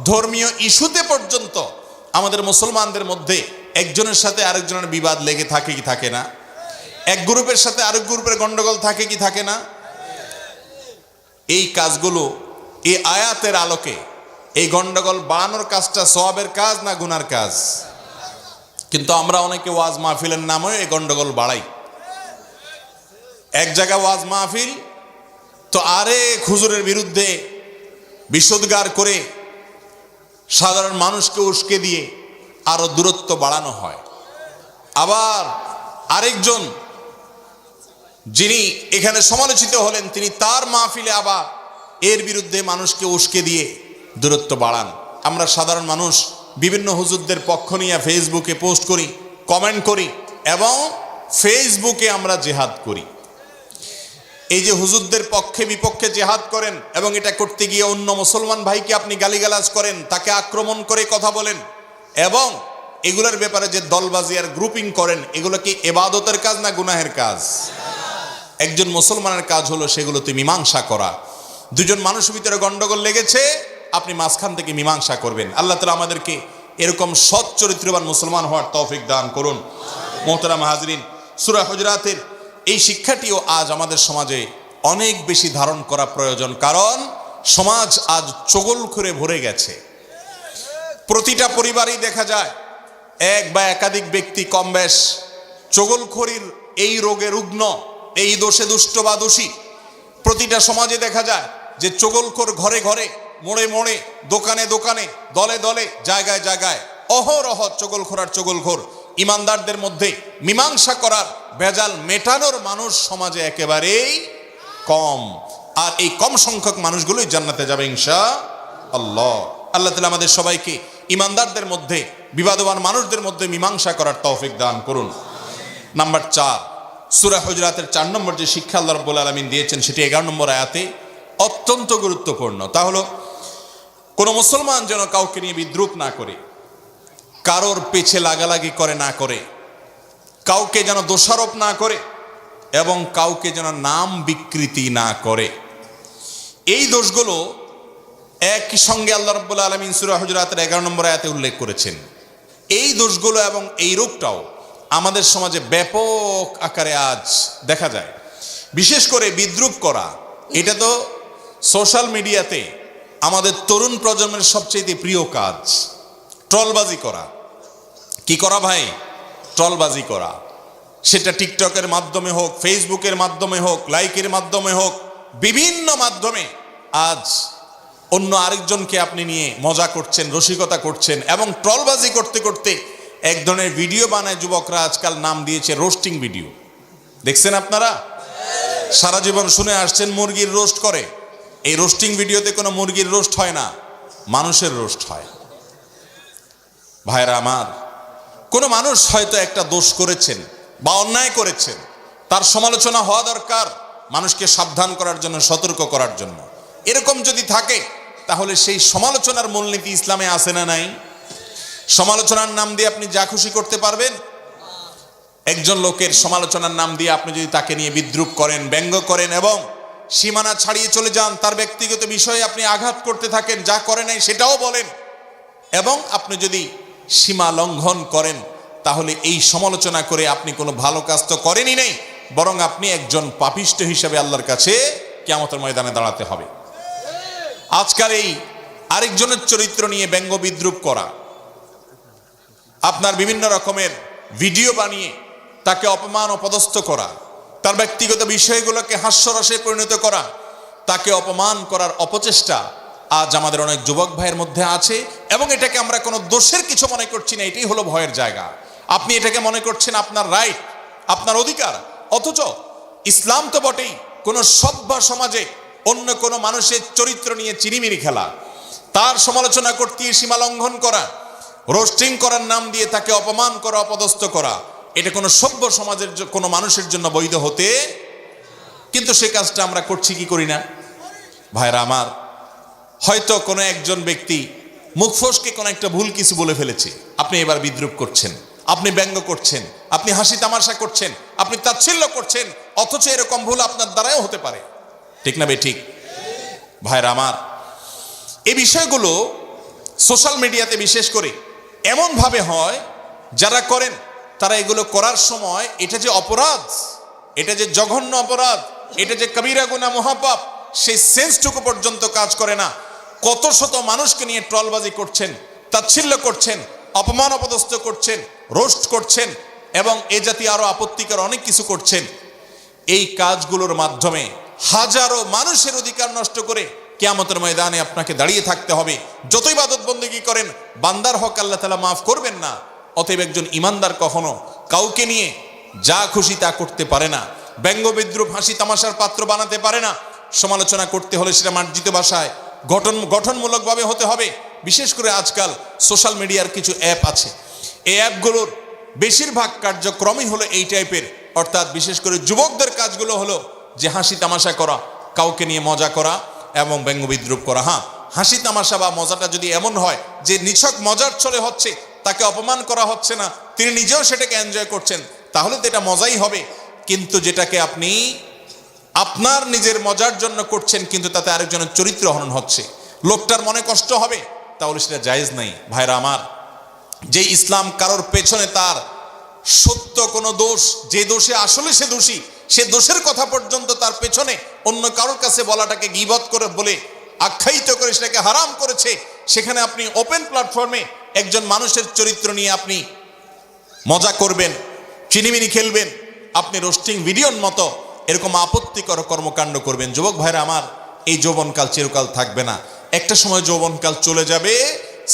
ধর্মীয় ইস্যুতে পর্যন্ত আমাদের মুসলমানদের মধ্যে একজনের সাথে আরেকজনের বিবাদ লেগে থাকে কি থাকে না? এক গ্রুপের সাথে আরেক গ্রুপের গন্ডগোল থাকে কি থাকে না? এই কাজগুলো এই আয়াতের আলোকে এই গন্ডগোল বাড়ানোর কাজটা সওয়াবের কাজ না গুনার কাজ? কিন্তু আমরা অনেকে ওয়াজ মাহফিলের নামে এই গন্ডগোল বাড়াই। এক জায়গায় ওয়াজ মাহফিল তো আরেক হুজুরের বিরুদ্ধে বিষোদ্গার করে সাধারণ মানুষকে উস্কে দিয়ে আরো দূরত্ব বাড়ানো হয়। আবার আরেকজন যিনি এখানে সমালোচিত হলেন তিনি তার মাহফিলে আবার এর বিরুদ্ধে মানুষকে উস্কে দিয়ে দূরত্ব বাড়ান। আমরা সাধারণ মানুষ বিভিন্ন হুজুরদের পক্ষ নিয়ে ফেসবুকে পোস্ট করি, কমেন্ট করি এবং ফেসবুকে আমরা জিহাদ করি। এই যে হুজুরদের পক্ষে বিপক্ষে জিহাদ করেন এবং এটা করতে গিয়ে অন্য মুসলমান ভাইকে আপনি গালিগালাজ করেন, তাকে আক্রমণ করে কথা বলেন এবং এগুলোর ব্যাপারে যে দলবাজি আর গ্রুপিং করেন, এগুলো কি ইবাদতের কাজ না গুনাহের কাজ? একজন মুসলমানের কাজ হলো সেগুলোতে মীমাংসা করা। দুজন মানুষের ভিতরে গন্ডগোল লেগেছে, আপনি মাঝখান থেকে মীমাংসা করবেন। আল্লাহ তাআলা আমাদেরকে এরকম সৎ চরিত্রবান মুসলমান হওয়ার তৌফিক দান করুন। মোহতারাম হাজরিন, সূরা হুজুরাতের এই শিক্ষাটিও আজ আমাদের সমাজে অনেক বেশি ধারণ করা প্রয়োজন, কারণ সমাজ আজ চগলখুরে ভরে গেছে। প্রতিটা পরিবারেই দেখা যায় এক বা একাধিক ব্যক্তি কম বেশ চগলখড়ির এই রোগে রুগ্ন, এই দোষে দুষ্ট বা দোষী। প্রতিটা সমাজে দেখা যায় যে চগলখোর ঘরে ঘরে, মোড়ে মোড়ে, দোকানে দোকানে, দলে দলে, জায়গায় জায়গায় অহরহ চগলখোর আর চগলখোর। ইমানদারদের মধ্যে মীমাংসা করার, ভেজাল মেটানোর মানুষ সমাজে একেবারেই কম। আর এই কম সংখ্যক মানুষগুলোই জান্নাতে যাবে ইনশাআল্লাহ। আল্লাহ তাআলা আমাদের সবাইকে ইমানদারদের মধ্যে, বিবাদবান মানুষদের মধ্যে মীমাংসা করার তৌফিক দান করুন। নাম্বার 4, সূরা হুজুরাতের 4 নম্বর যে শিক্ষা আল্লাহ রাব্বুল আলামিন দিয়েছেন সেটি 11 নম্বর আয়াতে অত্যন্ত গুরুত্বপূর্ণ। তা হলো কোনো মুসলমান যেন কাউকে নিয়ে বিদ্রূপ না করে, কারোর পেছে লাগালাগি করে না করে, কাউকে যেন দোষারোপ না করে এবং কাউকে যেন নাম বিকৃতি না করে। এই দোষগুলো একই সঙ্গে আল্লাহ রাব্বুল আলামিন সূরা হুজুরাতের 11 নম্বর আয়াতে উল্লেখ করেছেন। এই দোষগুলো এবং এই রোগটাও আমাদের সমাজে ব্যাপক আকারে আজ দেখা যায়। বিশেষ করে বিদ্রূপ করা, এটা তো সোশ্যাল মিডিয়াতে আমাদের তরুণ প্রজন্মের সবচেয়ে প্রিয় কাজ। ট্রলবাজি করা, কি করা ভাই? ট্রলবাজি করা। সেটা টিকটকের মাধ্যমে হোক, ফেসবুকের মাধ্যমে হোক, লাইকের মাধ্যমে হোক, বিভিন্ন মাধ্যমে আজ অন্য আরেকজনকে আপনি নিয়ে মজা করছেন, রসিকতা করছেন এবং ট্রলবাজি করতে করতে এক ধরনের ভিডিও বানায় যুবকরা আজকাল, নাম দিয়েছে রোস্টিং ভিডিও। দেখছেন আপনারা? সারা জীবন শুনে আসছেন মুরগির রোস্ট করে। এই রোস্টিং ভিডিওতে কোনো মুরগির রোস্ট হয় না, মানুষের রোস্ট হয়। ভাইরা আমার, কোনো মানুষ হয়তো একটা দোষ করেছেন বা অন্যায় করেছেন, তার সমালোচনা হওয়া দরকার মানুষকে সাবধান করার জন্য, সতর্ক করার জন্য। এরকম যদি থাকে তাহলে সেই সমালোচনার মূলনীতি ইসলামে আছে না নাই? সমালোচনার নাম দিয়ে আপনি যা খুশি করতে পারবেন। একজন লোকের সমালোচনার নাম দিয়ে আপনি যদি তাকে নিয়ে বিদ্রূপ করেন, ব্যঙ্গ করেন এবং সীমানা ছাড়িয়ে চলে যান, তার ব্যক্তিগত বিষয়ে আপনি আঘাত করতে থাকেন, যা করে নাই সেটাও বলেন এবং আপনি যদি সীমা লঙ্ঘন করেন, তাহলে এই সমালোচনা করে আপনি কোনো ভালো কাজ তো করেনই নাই, বরং আপনি একজন পাপিষ্ঠ হিসেবে আল্লাহর কাছে কিয়ামতের ময়দানে দাঁড়াতে হবে। আজকাল এই আরেকজনের চরিত্র নিয়ে ব্যঙ্গ বিদ্রূপ করা, আপনার বিভিন্ন রকমের ভিডিও বানিয়ে তাকে অপমান অপদস্থ করা, তার ব্যক্তিগত বিষয়গুলোকে হাস্যরসে পরিণত করা, তাকে অপমান করার অপচেষ্টা আজ আমাদের অনেক যুবক ভাইয়ের মধ্যে আছে এবং এটাকে আমরা কোনো দোষের কিছু মনে করছি না। এটাই হলো ভয়ের জায়গা। আপনি এটাকে মনে করছেন আপনার রাইট, আপনার অধিকার, অথচ ইসলাম তো বটেই। কোনো সভ্য সমাজে অন্য কোনো মানুষের চরিত্র নিয়ে চিনিমিনি খেলা, তার সমালোচনা করতে সীমা লঙ্ঘন করা, রোস্টিং করার নাম দিয়ে তাকে অপমান করা, অপদস্থ করা, এটা কোনো সভ্য সমাজের কোনো মানুষের জন্য বৈধ হতে, কিন্তু সে কাজটা আমরা করছি কি করি না? ভাইরা আমার, হয়তো কোনো একজন ব্যক্তি মুখ ফসকে কোনো একটা ভুল কিছু বলে ফেলেছে, আপনি এবার বিদ্রূপ করছেন, আপনি ব্যঙ্গ করছেন, আপনি হাসি তামাশা করছেন, আপনি তাচ্ছিল্য করছেন, অথচ এরকম ভুল আপনার দ্বারাও হতে পারে। ঠিক না বে ঠিক? ভাইরা আমার, এই বিষয়গুলো সোশ্যাল মিডিয়াতে বিশেষ করে এমনভাবে হয়, যারা করেন তারা এগুলো করার সময় এটা যে অপরাধ, এটা যে জঘন্য অপরাধ, এটা যে কবিরা গুনাহ মহাপাপ, সেই সেন্সটুকু পর্যন্ত কাজ করে না। কত শত মানুষকে নিয়ে ট্রলবাজি করছেন, তাচ্ছিল্য করছেন, অপমান অপদস্থ করছেন, রোস্ট করছেন এবং এ জাতীয় আরো আপত্তিকর অনেক কিছু করছেন। এই কাজগুলোর মাধ্যমে হাজারো মানুষের অধিকার নষ্ট করে কিয়ামতের ময়দানে আপনাকে দাঁড়িয়ে থাকতে হবে। যতই ইবাদত বন্দেগী করেন, বান্দার হক আল্লাহ তাআলা মাফ করবেন না। অতএব একজন ইমানদার কখনো কাউকে নিয়ে যা খুশি তা করতে পারে না, ব্যঙ্গ বিদ্রূপ হাসি তামাশার পাত্র বানাতে পারে না। সমালোচনা করতে হলে সেটা মার্জিত ভাষায় গঠনমূলকভাবে হতে হবে। বিশেষ করে আজকাল সোশ্যাল মিডিয়ার কিছু অ্যাপ আছে, এই অ্যাপগুলোর বেশিরভাগ কার্যক্রমই হলো এই টাইপের, অর্থাৎ বিশেষ করে যুবকদের কাজগুলো হলো যে হাসি তামাশা করা, কাউকে নিয়ে মজা করা এবং ব্যঙ্গ বিদ্রূপ করা। হ্যাঁ, হাসি তামাশা বা মজাটা যদি এমন হয় যে নিছক মজার ছলে হচ্ছে, তাকে অপমান করা হচ্ছে না, তিনি নিজেও সেটাকে এনজয় করছেন, তাহলে তো এটা মজাই হবে। কিন্তু যেটাকে আপনি আপনার নিজের মজার জন্য করছেন, কিন্তু তাতে আরেকজনের চরিত্র হনন হচ্ছে, লোকটার মনে কষ্ট হবে, তাহলে সেটা জায়েজ নাই। ভাইরা আমার, যে ইসলাম কারোর পেছনে তার সত্য কোনো দোষ, যে দোষে আসলে সে দোষী, সে দোষের কথা পর্যন্ত তার পেছনে অন্য কারোর কাছে বলাটাকে গীবত করে বলে আখ্যায়িত করে সেটাকে হারাম করেছে, সেখানে আপনি ওপেন প্ল্যাটফর্মে একজন মানুষের চরিত্র নিয়ে আপনি মজা করবেন, চিনিমিনি খেলবেন, আপনি রোস্টিং ভিডিওর মতো এরকম আপত্তিকর কর্মকাণ্ড করবেন। যুবক ভাইরা আমার, এই যৌবনকাল চিরকাল থাকবে না। একটা সময় যৌবনকাল চলে যাবে,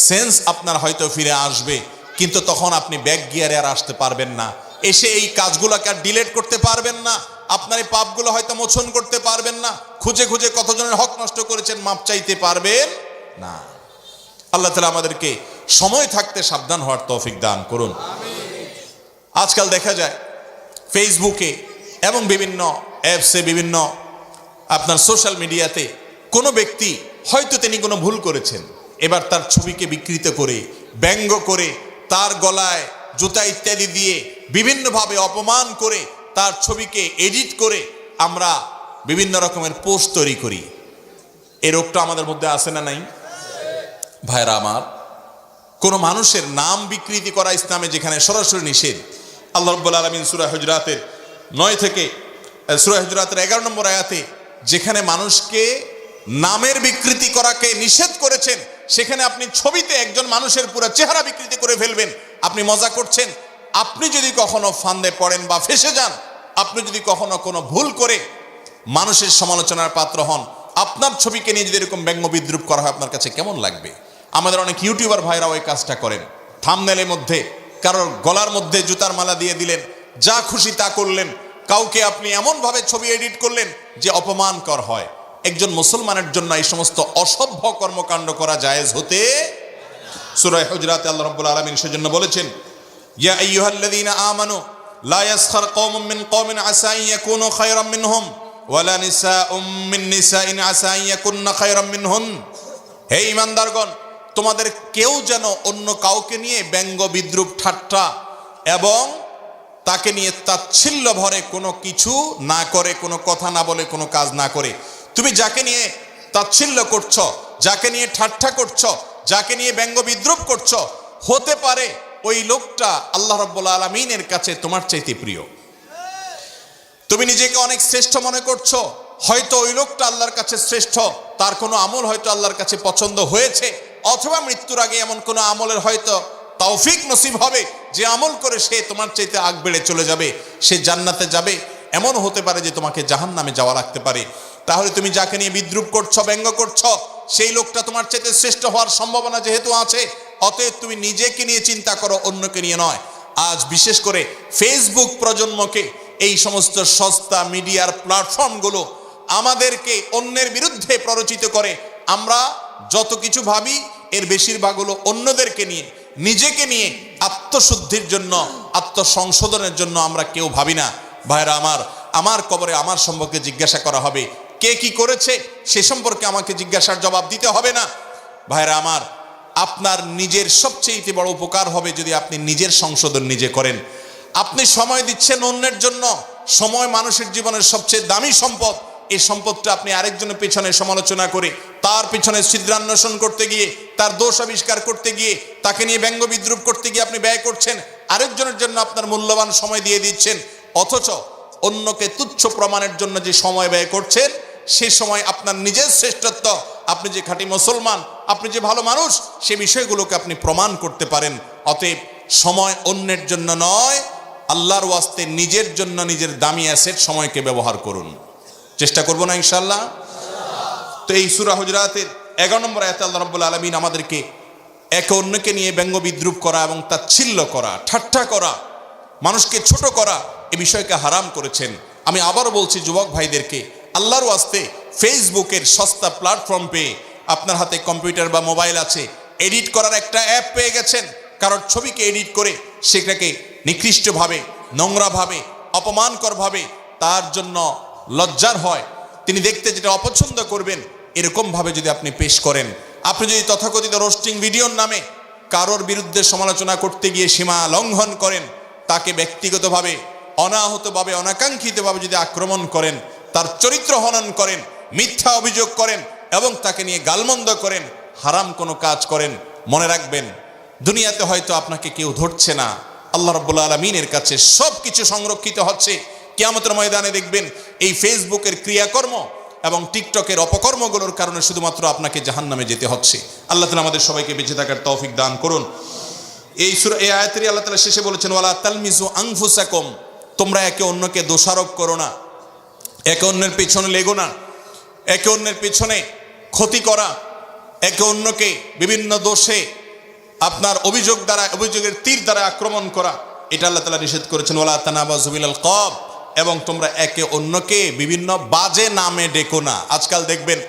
সেন্স আপনার হয়তো ফিরে আসবে, কিন্তু তখন আপনি ব্যাক গিয়ারে আর আসতে পারবেন না, এসে এই কাজগুলোকে আর ডিলেট করতে পারবেন না, আপনার এই পাপগুলো হয়তো মোচন করতে পারবেন না, খুঁজে খুঁজে কতজনের হক নষ্ট করেছেন মাপ চাইতে পারবেন না। আল্লাহ তাআলা আমাদেরকে সময় থাকতে সাবধান হওয়ার তৌফিক দান করুন। আজকাল দেখা যায় ফেসবুকে এবং বিভিন্ন অ্যাপসে, বিভিন্ন আপনার সোশ্যাল মিডিয়াতে কোনো ব্যক্তি হয়তো তিনি কোনো ভুল করেছেন, এবার তার ছবিকে বিকৃত করে, ব্যঙ্গ করে, তার গলায় জুতা ইত্যাদি দিয়ে বিভিন্নভাবে অপমান করে তার ছবিকে এডিট করে আমরা বিভিন্ন রকমের পোস্ট তৈরি করি। এই রোগটা আমাদের মধ্যে আছে না নাই? ভাইরা আমার, কোনো মানুষের নাম বিকৃতি করা ইসলামে যেখানে সরাসরি নিষেধ। আল্লাহ রাব্বুল আলামিন সূরা হুজরাতের 9 থেকে সূরা হুজরাতের 11 নম্বর আয়াতে যেখানে মানুষকে নামের বিকৃতি করাকে নিষেধ করেছেন, সেখানে আপনি ছবিতে একজন মানুষের পুরো চেহারা বিকৃতি করে ফেলবেন, আপনি মজা করছেন। আপনি যদি কখনো ফান্দে পড়েন বা ফেসে যান, আপনি যদি কখনো কোনো ভুল করে মানুষের সমালোচনার পাত্র হন, আপনার ছবিকে নিয়ে যদি এরকম ব্যঙ্গ বিদ্রূপ করা হয়, আপনার কাছে কেমন লাগবে? আমাদের অনেক ইউটিউবার ভাইরাও এই কাজটা করেন। থাম্বনেলের মধ্যে কারোর গলার মধ্যে জুতার মালা দিয়ে দিলেন, যা খুশি তা করলেন, কাউকে আপনি এমনভাবে ছবি এডিট করলেন যে অপমানকর হয়। একজন মুসলমানের জন্য এই সমস্ত অসভ্য কর্মকাণ্ড করা জায়েজ হতে। সূরা হুজরাতে আল্লাহ রাব্বুল আলামিন সেজন্য বলেছেন, ইয়া আইয়ুহাল্লাযীনা আমানু লা ইয়াসখার কওমুম মিন কওমিন আসা আন ইয়াকুনু খায়রাম মিনহুম ওয়ালা নিসাউম মিন নিসাইন আসা আন ইয়াকুননা খায়রাম মিনহুন। হে ঈমানদারগণ, তোমাদের কেউ যেন অন্য কাউকে নিয়ে ব্যঙ্গ বিদ্রূপ ঠাট্টা এবং তাকে নিয়ে তাচ্ছিল্য ভরে কোনো কিছু না করে, কোনো কথা না বলে, কোনো কাজ না করে। তুমি যাকে নিয়ে তাচ্ছিল্য করছো, যাকে নিয়ে ঠাট্টা করছো, যাকে নিয়ে ব্যঙ্গ বিদ্রূপ করছো, হতে পারে ওই লোকটা আল্লাহ রাব্বুল আলামিনের কাছে তোমার চাইতে প্রিয়। তুমি নিজেকে অনেক শ্রেষ্ঠ মনে করছো, হয়তো ওই লোকটা আল্লাহর কাছে শ্রেষ্ঠ, তার কোনো আমল হয়তো আল্লাহর কাছে পছন্দ হয়েছে, অথবা মৃত্যুর আগে এমন কোনো আমলের হয়তো তৌফিক নসিব হবে যে আমল করে সে তোমার চাইতে আগ বেড়ে চলে যাবে, সে জান্নাতে যাবে। এমন হতে পারে যে তোমাকে জাহান্নামে যাওয়া লাগতে পারে। তাহলে তুমি যাকে নিয়ে বিদ্রূপ করছো, ব্যঙ্গ করছো, সেই লোকটা তোমার চাইতে শ্রেষ্ঠ হওয়ার সম্ভাবনা যেহেতু আছে, অতএব তুমি নিজেকে নিয়ে চিন্তা করো, অন্যকে নিয়ে নয়। আজ বিশেষ করে ফেসবুক প্রজন্মকে এই সমস্ত সস্তা মিডিয়ার প্ল্যাটফর্মগুলো আমাদেরকে অন্যের বিরুদ্ধে প্ররোচিত করে। আমরা যত কিছু ভাবি এর বেশিরভাগ হলো অন্যদেরকে নিয়ে, নিজেকে নিয়ে আত্মশুদ্ধির জন্য, আত্মসংশোধনের জন্য আমরা কেউ ভাবি না। ভাইরা আমার কবরে আমার সম্পর্কে জিজ্ঞাসা করা হবে, কে কি করেছে সে সম্পর্কে আমাকে জিজ্ঞাসার জবাব দিতে হবে না। ভাইরা আপনার নিজের সবচেয়ে বড় উপকার হবে যদি আপনি নিজের সংশোধন নিজে করেন। আপনি সময় দিচ্ছেন অন্যের জন্য। সময় মানুষের জীবনের সবচেয়ে দামি সম্পদ। এই সম্পদটা আপনি আরেকজনের পেছনে সমালোচনা করে, তার পিছনে ছিদ্রান্বেষণ করতে গিয়ে, তার দোষ আবিষ্কার করতে গিয়ে, তাকে নিয়ে ব্যঙ্গ বিদ্রুপ করতে গিয়ে আপনি ব্যয় করছেন। আরেকজনের জন্য আপনার মূল্যবান সময় দিয়ে দিচ্ছেন, অথচ অন্যকে তুচ্ছ প্রমাণের জন্য যে সময় ব্যয় করছেন, সে সময় আপনার নিজের শ্রেষ্ঠত্ব, আপনি যে খাঁটি মুসলমান, আপনি যে ভালো মানুষ, সে বিষয়গুলোকে আপনি প্রমাণ করতে পারেন। অতএব সময় অন্যের জন্য নয়, আল্লাহর ওয়াস্তে নিজের জন্য, নিজের দামি অ্যাসেট সময়কে ব্যবহার করুন। চেষ্টা করব না ইনশাআল্লাহ? তো এই সূরা হুজুরাতের 11 নম্বর আয়াতে আল্লাহ রাব্বুল আলামিন আমাদেরকে একে অন্যকে নিয়ে ব্যঙ্গ বিদ্রুপ করা এবং তাচ্ছিল্য করা, ঠাট্টা করা, মানুষকে ছোট করা, এই বিষয়কে হারাম করেছেন। আমি আবারও বলছি যুবক ভাইদেরকে, আল্লাহর ওয়াস্তে ফেসবুকের সস্তা প্ল্যাটফর্ম পেয়ে, আপনার হাতে কম্পিউটার বা মোবাইল আছে, এডিট করার একটা অ্যাপ পেয়ে গেছেন। কারোর ছবিকে এডিট করে সেটাকে নিকৃষ্টভাবে, নোংরাভাবে, অপমানকরভাবে, তার জন্য লজ্জার হয়, তিনি দেখতে যেটা অপছন্দ করবেন, এরকমভাবে যদি আপনি পেশ করেন, আপনি যদি তথাকথিত রোস্টিং ভিডিওর নামে কারোর বিরুদ্ধে সমালোচনা করতে গিয়ে সীমা লঙ্ঘন করেন, তাকে ব্যক্তিগতভাবে, অনাহতভাবে, অনাকাঙ্ক্ষিতভাবে যদি আক্রমণ করেন, তার চরিত্র হনন করেন, মিথ্যা অভিযোগ করেন এবং তাকে নিয়ে গালমন্দ করেন, হারাম কোনো কাজ করেন, মনে রাখবেন দুনিয়াতে হয়তো আপনাকে কেউ ধরছে না, আল্লাহ রাব্বুল আলামিনের কাছে সব কিছু সংরক্ষিত হচ্ছে। কিয়ামতের ময়দানে দেখবেন এই ফেসবুকের ক্রিয়াকর্ম এবং টিকটকের অপকর্মগুলোর কারণে শুধুমাত্র আপনাকে জাহান্নামে যেতে হচ্ছে। আল্লাহ তাআলা আমাদের সবাইকে বেঁচে থাকার তৌফিক দান করুন। এই আয়াতেরই আল্লাহ তাআলা শেষে বলেছেন, ওয়ালা তালমিজু আনফুসাকুম, তোমরা একে অন্যকে দোষারোপ করো না, একে অন্যের পেছনে লেগো না, একে অন্যের পেছনে ক্ষতি করা, একে অন্যকে বিভিন্ন দোষে আপনার অভিযোগের তীর দ্বারা আক্রমণ করা, এটা আল্লাহ তাআলা নিষেধ করেছেন। ওয়ালা তানাবাযু বিল আলকাব, এবং তোমরা একে অন্যকে বিভিন্ন বাজে নামে ডেকো না। আজকাল দেখবেন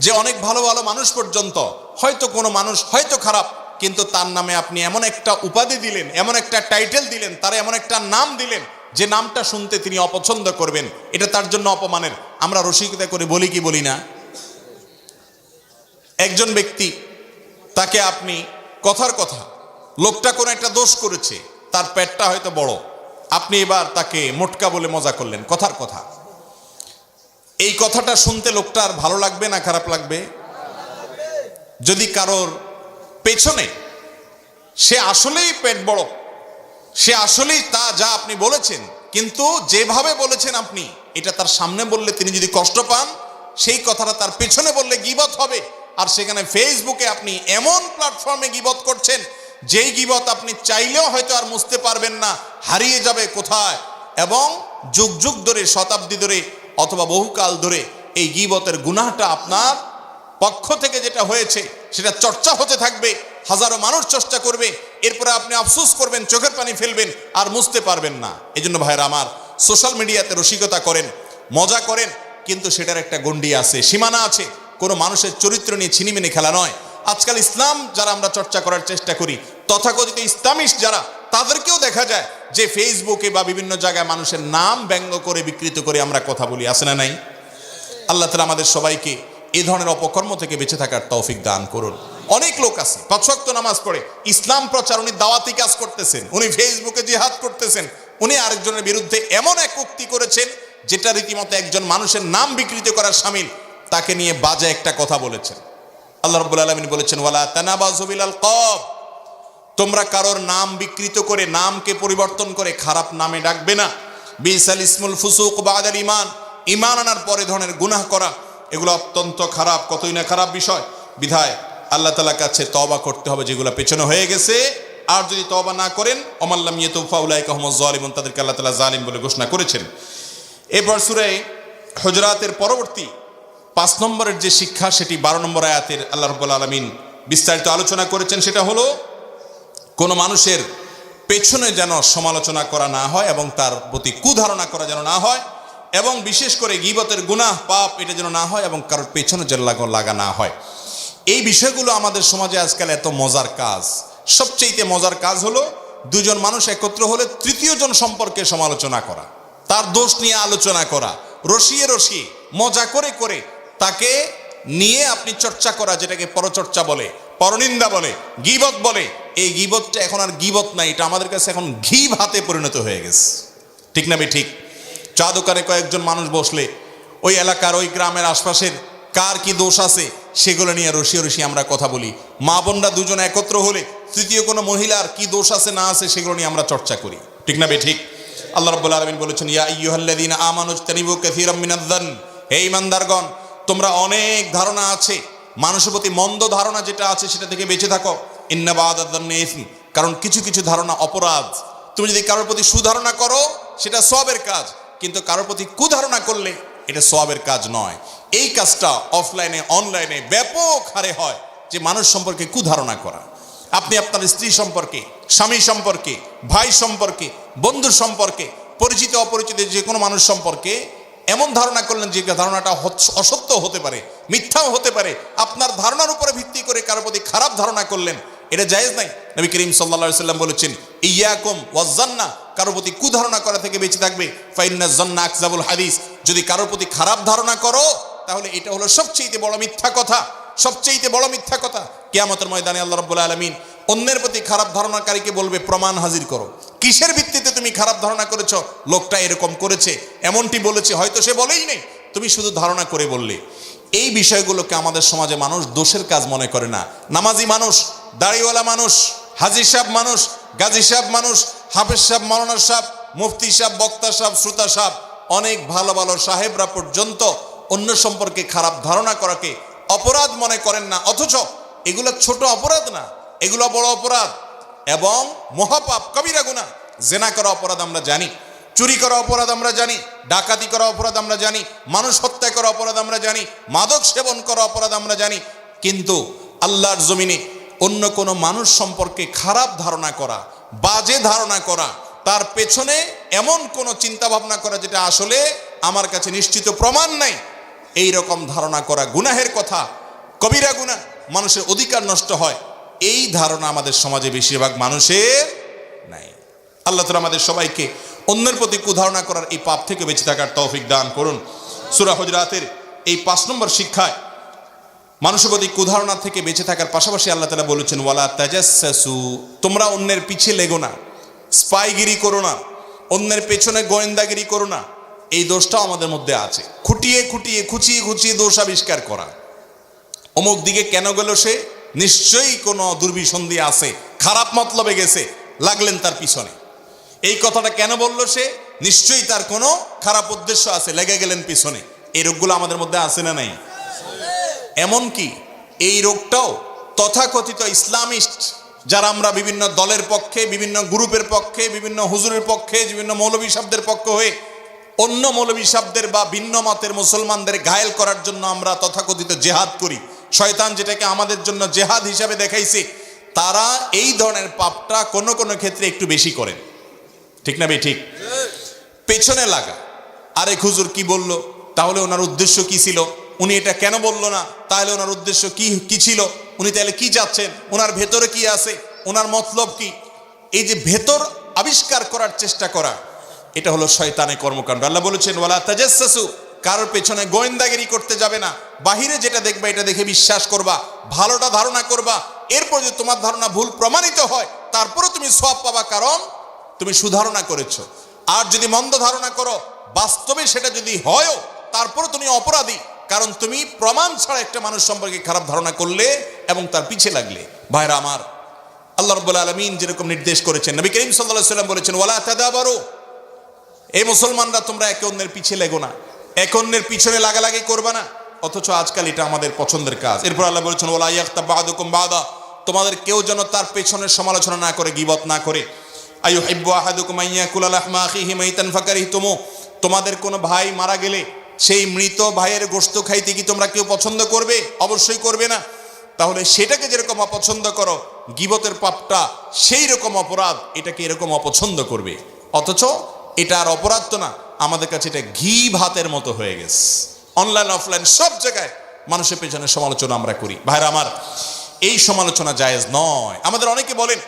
যে অনেক ভালো ভালো মানুষ পর্যন্ত, হয়তো কোনো মানুষ হয়তো খারাপ, কিন্তু তার নামে আপনি এমন একটা উপাধি দিলেন, এমন একটা টাইটেল দিলেন, তার এমন একটা নাম দিলেন যে নামটা শুনতে তিনি অপছন্দ করবেন, এটা তার জন্য অপমানের। আমরা রসিকতা করে বলি কি বলি না? একজন ব্যক্তি, তাকে আপনি কথার কথা, লোকটা কোনো একটা দোষ করেছে, তার পেটটা হয়তো বড়, আপনি এবার তাকে মোটকা বলে মজা করলেন কথার কথা। এই কথাটা শুনতে লোকটার ভালো লাগবে না খারাপ লাগবে? যদি কারোর পেছনে সে আসলেই পেট বড়, সে আসলেই তা যা আপনি বলেছেন, কিন্তু যেভাবে বলেছেন আপনি, এটা তার সামনে বললে তিনি যদি কষ্ট পান, সেই কথাটা তার পেছনে বললে গীবত হবে। আর সেখানে ফেসবুকে আপনি এমন প্ল্যাটফর্মে গীবত করছেন, যেই গীবত আপনি চাইলেও হয়তো আর মুছতে পারবেন না, হারিয়ে যাবে কোথায়, এবং যুগ যুগ ধরে, শতাব্দী ধরে অথবা বহুকাল ধরে এই গীবতের গুনাহটা আপনার পক্ষ থেকে যেটা হয়েছে সেটা চর্চা হতে থাকবে, হাজারো মানুষ চেষ্টা করবে, এরপরে আপনি আফসোস করবেন, চোখের পানি ফেলবেন, আর মুছতে পারবেন না। এই জন্য ভাইরা আমার, সোশ্যাল মিডিয়াতে রসিকতা করেন, মজা করেন, কিন্তু সেটার একটা গণ্ডি আছে, সীমানা আছে। কোনো মানুষের চরিত্র নিয়ে ছিনিমিনি খেলা নয়। আজকাল ইসলাম যারা আমরা চর্চা করার চেষ্টা করি, তথাকথিত ইসলামিস্ট যারা, তাদেরকেও দেখা যায় যে ফেসবুকে বা বিভিন্ন জায়গায় মানুষের নাম ব্যঙ্গ করে, বিকৃত করে আমরা কথা বলি, আছে না নাই? আল্লাহ তাআলা আমাদের সবাইকে এই ধরনের অপকর্ম থেকে বেঁচে থাকার তৌফিক দান করুন। অনেক লোক আছে 5 ওয়াক্ত নামাজ পড়ে, ইসলাম প্রচার, উনি দাওয়াতি কাজ করতেছেন, উনি ফেসবুকে জিহাদ করতেছেন, উনি আরেকজনের বিরুদ্ধে এমন এক উক্তি করেছেন যেটা রীতিমতো একজন মানুষের নাম বিকৃত করার শামিল, তাকে নিয়ে বাজে একটা কথা বলেছেন। আল্লাহ রাব্বুল আলামিন বলেছেন, ওয়ালা তানাবাযু বিল আলকাব, তোমরা কারোর নাম বিকৃত করে, নামকে পরিবর্তন করে খারাপ নামে ডাকবে না। বিসাল ইসমুল ফুসুক বাদাল ঈমান, ঈমান আনার পরে ধরনের গুনাহ করা, এগুলো অত্যন্ত খারাপ, কতই না খারাপ বিষয়। বিধায় আল্লাহ তাআলার কাছে তওবা করতে হবে যেগুলো পেছনে হয়ে গেছে। আর যদি তওবা না করেন, ওমাল্লাম ইয়াতুব ফাউলাইকা হুমুজ জালিমুন, তাদেরকে আল্লাহ তাআলা জালিম বলে ঘোষণা করেছেন। এরপর সূরা হুজুরাতের পরবর্তী 5 নম্বরের যে শিক্ষা, সেটি 12 নম্বর আয়াতের আল্লাহ রাব্বুল আলামিন বিস্তারিত আলোচনা করেছেন। সেটা হলো কোনো মানুষের পেছনে যেন সমালোচনা করা না হয় এবং তার প্রতি কুধারণা করা যেন না হয়, এবং বিশেষ করে গীবতের গুনাহ পাপ এটা যেন না হয়, এবং কারোর পেছনে যেন লাগা না হয়। এই বিষয়গুলো আমাদের সমাজে আজকাল এত মজার কাজ। সবচেয়ে মজার কাজ হলো দুজন মানুষ একত্র হলে তৃতীয় জন সম্পর্কে সমালোচনা করা, তার দোষ নিয়ে আলোচনা করা, রসিয়ে রসিয়ে মজা করে করে তাকে নিয়ে আপনি চর্চা করা, যেটাকে পরচর্চা বলে, পরনিন্দা বলে, গীবত বলে। এই গীবতটা এখন আর গীবত নাই, এটা আমাদের কাছে এখন ঘি ভাতে পরিণত হয়ে গেছে। ঠিক না ঠিক? চা দোকানে কয়েকজন মানুষ বসলে ওই এলাকার ওই গ্রামের আশপাশের কার কি দোষ আছে সেগুলো নিয়ে রসিয়ে রসিয়ে আমরা কথা বলি। মা বোনরা দুজন একত্র হলে তৃতীয় কোনো মহিলার কি দোষ আছে না আছে সেগুলো নিয়ে আমরা চর্চা করি। ঠিক না ঠিক? আল্লাহ রাব্বুল আলামিন বলেছেন, ইয়া আইয়ুহাল্লাযীনা আমানু ইজতানিবু কাসীরাম মিনায-যান, হে ঈমানদারগণ, তোমরা অনেক ধারণা আছে, মানুষের প্রতি মন্দ ধারণা যেটা আছে সেটা থেকে বেঁচে থাকো। ইন্না বা'দায-যান্নি ইসম, কারণ কিছু কিছু ধারণা অপরাধ। তুমি যদি কারোর প্রতি সুধারণা করো সেটা সওয়াবের কাজ, কিন্তু কারোর প্রতি কুধারণা করলে এটা সওয়াবের কাজ নয়। এই কাজটা অফলাইনে অনলাইনে ব্যাপক হারে হয়, যে মানুষ সম্পর্কে কুধারণা করা। আপনি আপনার স্ত্রী সম্পর্কে, স্বামী সম্পর্কে, ভাই সম্পর্কে, বন্ধু সম্পর্কে, পরিচিত অপরিচিত যে কোনো মানুষ সম্পর্কে এমন ধারণা করলেন যে ধারণাটা অসত্য হতে পারে, মিথ্যাও হতে পারে। আপনার ধারণার উপরে ভিত্তি করে কারোর প্রতি খারাপ ধারণা করলেন, এটা জায়েজ নাই। নবী করিম সাল্লাল্লাহু আলাইহি ওয়াসাল্লাম বলেছেন, ইয়াকুম ওয়াজ-যান্না, কারোর প্রতি কুধারণা করা থেকে বেঁচে থাকবে। ফাইন্নাজ-যান্না আকযাবুল হাদিস, যদি কারোর প্রতি খারাপ ধারণা করো তাহলে এটা হলো সবচেয়ে বড় মিথ্যা কথা, সবচেয়ে বড় মিথ্যা কথা। কিয়ামতের ময়দানে আল্লাহ রাব্বুল আলামিন অন্যের প্রতি খারাপ ধারণাকারীকে বলবে, প্রমাণ হাজির করো, কিসের ভিত্তিতে তুমি খারাপ ধারণা করেছো? লোকটা এরকম করেছে, এমনটি বলেছে, হয়তো সে বলেই নেই, তুমি শুধু ধারণা করে বললে। এই বিষয়গুলোকে আমাদের সমাজে মানুষ দোষের কাজ মনে করে না। নামাজি মানুষ, দাড়িওয়ালা মানুষ, হাজি সাহেব মানুষ, গাজী সাহেব মানুষ, হাফেজ সাহেব, মাওলানা সাহেব, মুফতি সাহেব, বক্তা সাহেব, শ্রোতা সাহেব, অনেক ভালো ভালো সাহেবরা পর্যন্ত অন্য সম্পর্কে খারাপ ধারণা করাকে অপরাধ মনে করেন না। অথচ এগুলো ছোট অপরাধ না, এগুলো বড় অপরাধ এবং মহাপাপ, কবিরা গুনাহ। জেনা করা অপরাধ আমরা জানি, চুরি করা অপরাধ আমরা জানি, ডাকাতি করা অপরাধ আমরা জানি, মানুষ হত্যা করা অপরাধ আমরা জানি, মাদক সেবন করা অপরাধ আমরা জানি। কিন্তু আল্লাহর জমিনে অন্য কোনো মানুষ সম্পর্কে খারাপ ধারণা করা, বাজে ধারণা করা, তার পেছনে এমন কোনো চিন্তা ভাবনা করা যেটা আসলে আমার কাছে নিশ্চিত প্রমাণ নাই, এই রকম ধারণা করা গুনাহের কথা, কবিরা গুনাহ, মানুষের অধিকার নষ্ট হয়। এই ধারণা আমাদের সমাজে বেশিরভাগ মানুষের নাই। আল্লাহ তাআলা আমাদের সবাইকে অন্যের প্রতি কুধারণা করার এই পাপ থেকে বেঁচে থাকার তৌফিক দান করুন। সূরা হুজুরাতের এই 5 নম্বর শিক্ষায় মানুষের প্রতি কুধারণা থেকে বেঁচে থাকার পাশাপাশি আল্লাহ তাআলা বলেছেন, ওয়ালা তাজাসসু, তোমরা অন্যের পিছে লেগো না, স্পাইগিরি করো না, অন্যের পেছনে গোয়েন্দাগিরি করো না। এই দোষটাও আমাদের মধ্যে আছে, খুঁটিয়ে খুঁটিয়ে খুঁচিয়ে খুঁচিয়ে দোষ আবিষ্কার করা। অমুক দিকে কেন গেল সে, নিশ্চয়ই কোনো দুর্বিসন্ধি আছে, খারাপ মতলবে গেছে, লাগলেন তার পিছনে। এই কথাটা কেন বলল সে, নিশ্চয়ই তার কোনো খারাপ উদ্দেশ্য আছে, লেগে গেলেন পিছনে। এই রোগগুলো আমাদের মধ্যে আছে না নাই? এমনকি এই রোগটাও তথাকথিত ইসলামিস্ট, যারা আমরা বিভিন্ন দলের পক্ষে, বিভিন্ন গ্রুপের পক্ষে, বিভিন্ন হুজুরের পক্ষে, বিভিন্ন মৌলবী সাহেবদের পক্ষে হয়ে অন্য মৌলবী সাহেবদের বা ভিন্ন মতের মুসলমানদের ঘায়েল করার জন্য আমরা তথাকথিত জেহাদ করি। শয়তান যেটাকে আমাদের জন্য জেহাদ হিসাবে দেখাইছে, তারা এই ধরনের পাপটা কোনো কোনো ক্ষেত্রে একটু বেশি করেন। ঠিক না ভাই? ঠিক। পেছনে লাগা, আরেক হুজুর কি বলল, তাহলে ওনার উদ্দেশ্য কি ছিল, উনি এটা কেন বলল না, তাহলে ওনার উদ্দেশ্য কি ছিল, উনি তাহলে কি চাচ্ছেন, ওনার ভেতরে কি আছে, ওনার মতলব কি। এই যে ভেতর আবিষ্কার করার চেষ্টা করা, এটা হলো শয়তানের কর্মকাণ্ড। আল্লাহ বলেছেন, ওয়ালা তাজাসসু, কারোর পেছনে গোয়েন্দাগিরি করতে যাবে না। বাহিরে যেটা দেখবা এটা দেখে বিশ্বাস করবা, ভালোটা ধারণা করবা, এরপর যদি তোমার ধারণা ভুল প্রমাণিত হয় তারপরে তুমি সওয়াব পাবা, কারণ তুমি সুধারণা করেছো। আর যদি মন্দ ধারণা করো, বাস্তবে সেটা যদি হয়ও, তারপরে তুমি অপরাধী, কারণ তুমি প্রমাণ ছাড়া একটা মানুষ সম্পর্কে খারাপ ধারণা করলে এবং তার পিছে লাগলে। ভাইরা আমার, আল্লাহ রাব্বুল আলামিন যেরকম নির্দেশ করেছেন, নবী করিম সাল্লাল্লাহু আলাইহি ওয়াসাল্লাম বলেছেন, ওয়ালা তাদাবারু, এই মুসলমানরা তোমরা একে অন্যের পিছে লেগো না, একে অন্যের পিছনে লাগালাগি করবা না। অথচ আজকাল এটা আমাদের পছন্দের কাজ। এরপর আল্লাহ বলেছেন, ওয়ালা ইয়াগতাব বা'দুকুম বা'দা, তোমাদের কেউ যেন তার পেছনের সমালোচনা না করে, গীবত না করে। আইয়ুহিব্বু আহাদুকুম আইয়াকুলা লাহমা আখিহি মাইতান ফাকারিহতুমু, তোমাদের কোনো ভাই মারা গেলে সেই মৃত ভাইয়ের গোশত খাইতে কি তোমরা কেউ পছন্দ করবে? অবশ্যই করবে না। তাহলে সেটাকে যেরকম অপছন্দ করো, গীবতের পাপটা সেই রকম অপরাধ, এটাকে এরকম অপছন্দ করবে। অথচ এটা আর অপরাধ তো না, আমাদের কাছে এটা ঘি ভাতের মতো হয়ে গেছে। অনলাইন অফলাইন সব জায়গায় মানুষের পেছনে সমালোচনা আমরা করি। ভাইরা আমার, এই সমালোচনা জায়েজ নয়। আমাদের অনেকে বলেন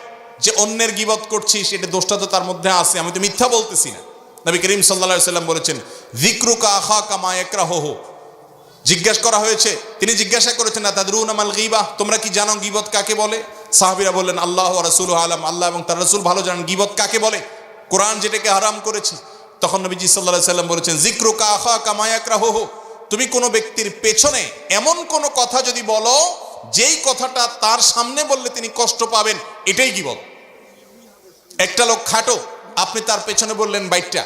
যে অন্যের গীবত করছিস, এটা দোষটা তো তার মধ্যে আছে, আমি তো মিথ্যা বলতেছি না। নবী করিম সাল্লাল্লাহু আলাইহি ওয়াসাল্লাম বলেছেন যিকরুকা আখাকা মা ইয়াকরাহুহু। জিজ্ঞাসা করা হয়েছে, তিনি জিজ্ঞাসা করেছেন না তাদরুনা মাল গীবাহ, তোমরা কি জানো গীবত কাকে বলে? সাহাবীরা বললেন আল্লাহ ওয়া রাসূলুহু আলাম, আল্লাহ এবং তার রাসূল ভালো জানেন গীবত কাকে বলে, কোরআন যেটাকে হারাম করেছে। তখন নবীজি সাল্লাল্লাহু আলাইহি ওয়াসাল্লাম বলেছেন যিকরুকা আখাকা মা ইয়াকরাহুহু, তুমি কোনো ব্যক্তির পেছনে এমন কোনো কথা যদি বলো যেই কথাটা তার সামনে বললে তিনি কষ্ট পাবেন, এটাই গীবত। একটা লোক খাটো, আপনি তার পেছনে বললেন বাইটটা,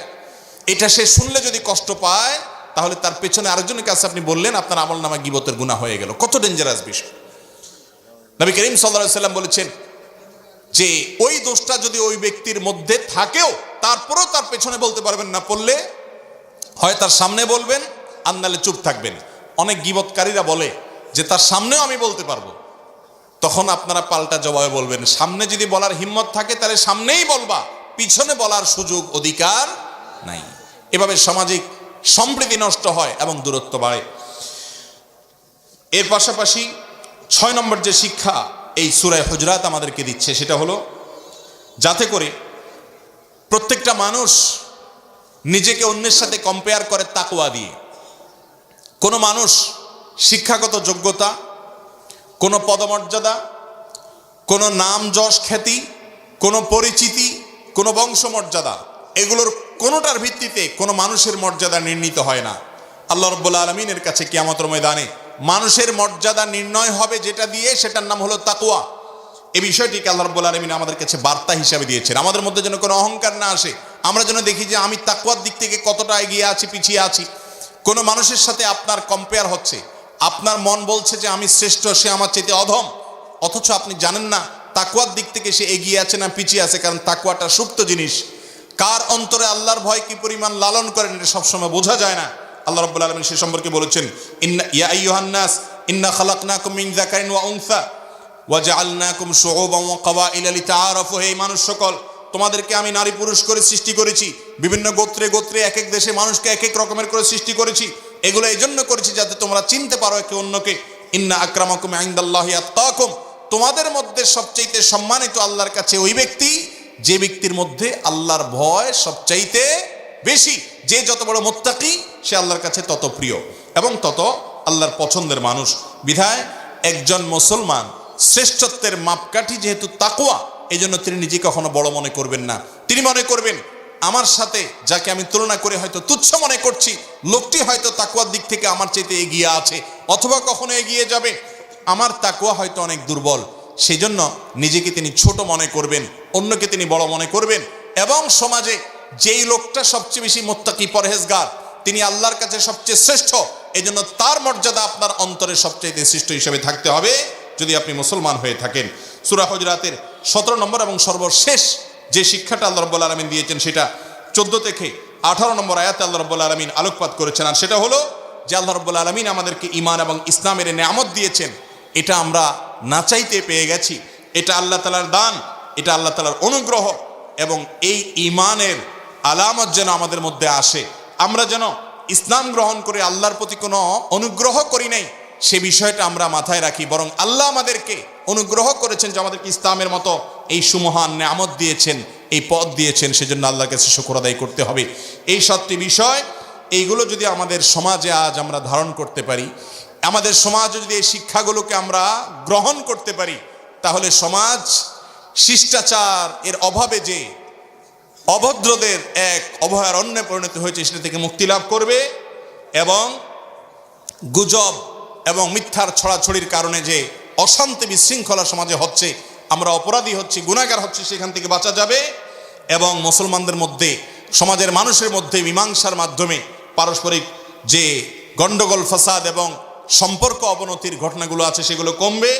এটা সে শুনলে যদি কষ্ট পায়, তাহলে তার পেছনে আরেকজনের কাছে আপনি বললেন, আপনার আমলনামা গীবতের গুনাহ হয়ে গেল। কত ডেঞ্জারাস বিষয়। নবী করিম সাল্লাল্লাহু আলাইহি ওয়াসাল্লাম বলেছেন যে ওই দোষটা যদি ওই ব্যক্তির মধ্যে থাকেও, তারপরেও তার পেছনে বলতে পারবেন না, পড়লে হয় তার সামনে বলবেন আর নাহলে চুপ থাকবেন। অনেক গীবতকারীরা বলে যে তার সামনেও আমি বলতে পারবো, তখন আপনারা পাল্টা জবাবে বলবেন সামনে যদি বলার হিম্মত থাকে তাহলে সামনেই বলবা, পিছনে বলার সুযোগ অধিকার নাই। এভাবে সামাজিক সম্প্রীতি নষ্ট হয় এবং দূরত্ব বাড়ে। এর পাশাপাশি 6 নম্বর যে শিক্ষা এই সূরা হুজরাত আমাদেরকে দিচ্ছে সেটা হলো যাতে করে প্রত্যেকটা মানুষ নিজেকে অন্যের সাথে কম্পেয়ার করে তাকওয়া দিয়ে। কোনো মানুষ শিক্ষাগত যোগ্যতা, কোনো পদমর্যাদা, কোনো নাম যশ খ্যাতি, কোনো পরিচিতি, কোনো বংশমর্যাদা, এগুলোর কোনোটার ভিত্তিতে কোনো মানুষের মর্যাদা নির্ণীত হয় না। আল্লাহ রাব্বুল আলামিনের কাছে কিয়ামতের ময়দানে মানুষের মর্যাদা নির্ণয় হবে যেটা দিয়ে, সেটার নাম হলো তাকওয়া। এই বিষয়টিকে আল্লাহ রাব্বুল আলামিন আমাদের কাছে বার্তা হিসাবে দিয়েছেন, আমাদের মধ্যে যেন কোনো অহংকার না আসে, আমরা যেন দেখি যে আমি তাকওয়ার দিক থেকে কতটা এগিয়ে আছি, পিছিয়ে আছি। কোনো মানুষের সাথে আপনার কম্পেয়ার হচ্ছে, আপনার মন বলছে যে আমি শ্রেষ্ঠ, সে আমার চাইতে অধম, অথচ আপনি জানেন না তাকওয়ার দিক থেকে সে এগিয়ে আছে না পিছিয়ে আছে। কারণ তাকওয়াটা সুপ্ত জিনিস, কার অন্তরে আল্লাহর ভয় কি পরিমাণ লালন করেন এটা সবসময় বোঝা যায় না। আল্লাহ রাব্বুল আলামিন সে সম্পর্কে বলেছেন ইয়া আইয়ুহান নাস ইন্না খালাকনাকুম মিন যাকারিন ওয়া উনসা ওয়া জাআলনাকুম শুউবান ওয়া ক্বাবাইলা লিতাআরাফু। হে মানুষ সকল, তোমাদেরকে আমি নারী পুরুষ করে সৃষ্টি করেছি, বিভিন্ন গোত্রে গোত্রে এক এক দেশে মানুষকে এক এক রকমের করে সৃষ্টি করেছি। এগুলো এই জন্য করেছি যাতে তোমরা চিনতে পারো একে অন্যকে। ইন্না আকরামাকুম ইনদাল্লাহি আতকাকুম, তোমাদের মধ্যে সবচাইতে সম্মানিত আল্লাহর কাছে ওই ব্যক্তি যে ব্যক্তির মধ্যে আল্লাহর ভয় সবচাইতে বেশি। যে যত বড় মুত্তাকি সে আল্লাহর কাছে তত প্রিয় এবং তত আল্লাহর পছন্দের মানুষ। বিধায় একজন মুসলমান শ্রেষ্ঠত্বের মাপকাঠি যেহেতু তাকওয়া, এই জন্য তিনি নিজে কখনো বড় মনে করবেন না। তিনি মনে করবেন আমার সাথে যাকে আমি তুলনা করে হয়তো তুচ্ছ মনে করছি, লোকটি হয়তো তাকওয়ার দিক থেকে আমার চাইতে এগিয়ে আছে অথবা কখনো এগিয়ে যাবে, আমার তাকওয়া হয়তো অনেক দুর্বল। সেই জন্য নিজেকে তিনি ছোট মনে করবেন, অন্যকে তিনি বড় মনে করবেন। এবং সমাজে যেই লোকটা সবচেয়ে বেশি মুত্তাকি পরহেজগার, তিনি আল্লাহর কাছে সবচেয়ে শ্রেষ্ঠ, এই জন্য তার মর্যাদা আপনার অন্তরে সবচাইতে শ্রেষ্ঠ হিসেবে থাকতে হবে যদি আপনি মুসলমান হয়ে থাকেন। সূরা হুজরাতের 17 নম্বর এবং সর্বশেষ যে শিক্ষাটা আল্লাহ রাব্বুল আলামিন দিয়েছেন সেটা 14 থেকে 18 নম্বর আয়াতে আল্লাহ রাব্বুল আলামিন আলোকপাত করেছেন। আর সেটা হলো যে আল্লাহ রাব্বুল আলামিন আমাদেরকে ঈমান এবং ইসলামের নেয়ামত দিয়েছেন, এটা আমরা না চাইতে পেয়ে গেছি, এটা আল্লাহ তাআলার দান, এটা আল্লাহ তাআলার অনুগ্রহ। এবং এই ঈমানের আলামত যেন আমাদের মধ্যে আসে, আমরা যেন ইসলাম গ্রহণ করে আল্লাহর প্রতি কোনো অনুগ্রহ করি নাই সে বিষয়টা আমরা মাথায় রাখি। বরং আল্লাহ আমাদেরকে অনুগ্রহ করেছেন যে আমাদেরকে ইসলামের মতো এই সুমহান নেয়ামত দিয়েছেন, এই পথ দিয়েছেন, সেজন্য আল্লাহর কাছে শুকর আদায় করতে হবে। এই 7টি বিষয়, এইগুলো যদি আমাদের সমাজে আজ আমরা ধারণ করতে পারি, আমাদের সমাজে যদি এই শিক্ষাগুলোকে আমরা গ্রহণ করতে পারি, তাহলে সমাজ শিষ্টাচার এর অভাবে যে অভদ্রদের এক অভয়ারণ্যে পরিণত হয়েছে সেটা থেকে মুক্তি লাভ করবে। এবং গুজব এবং মিথ্যার ছড়াছড়ির কারণে যে অশান্তি বিশৃঙ্খলা সমাজে হচ্ছে, আমরা অপরাধী হচ্ছি, গুনাহগার হচ্ছি, সেখান থেকে বাঁচা যাবে। এবং মুসলমানদের মধ্যে, সমাজের মানুষের মধ্যে মীমাংসার মাধ্যমে পারস্পরিক যে গণ্ডগোল ফাসাদ এবং সম্পর্ক অবনতির ঘটনাগুলো আছে সেগুলো কমবে।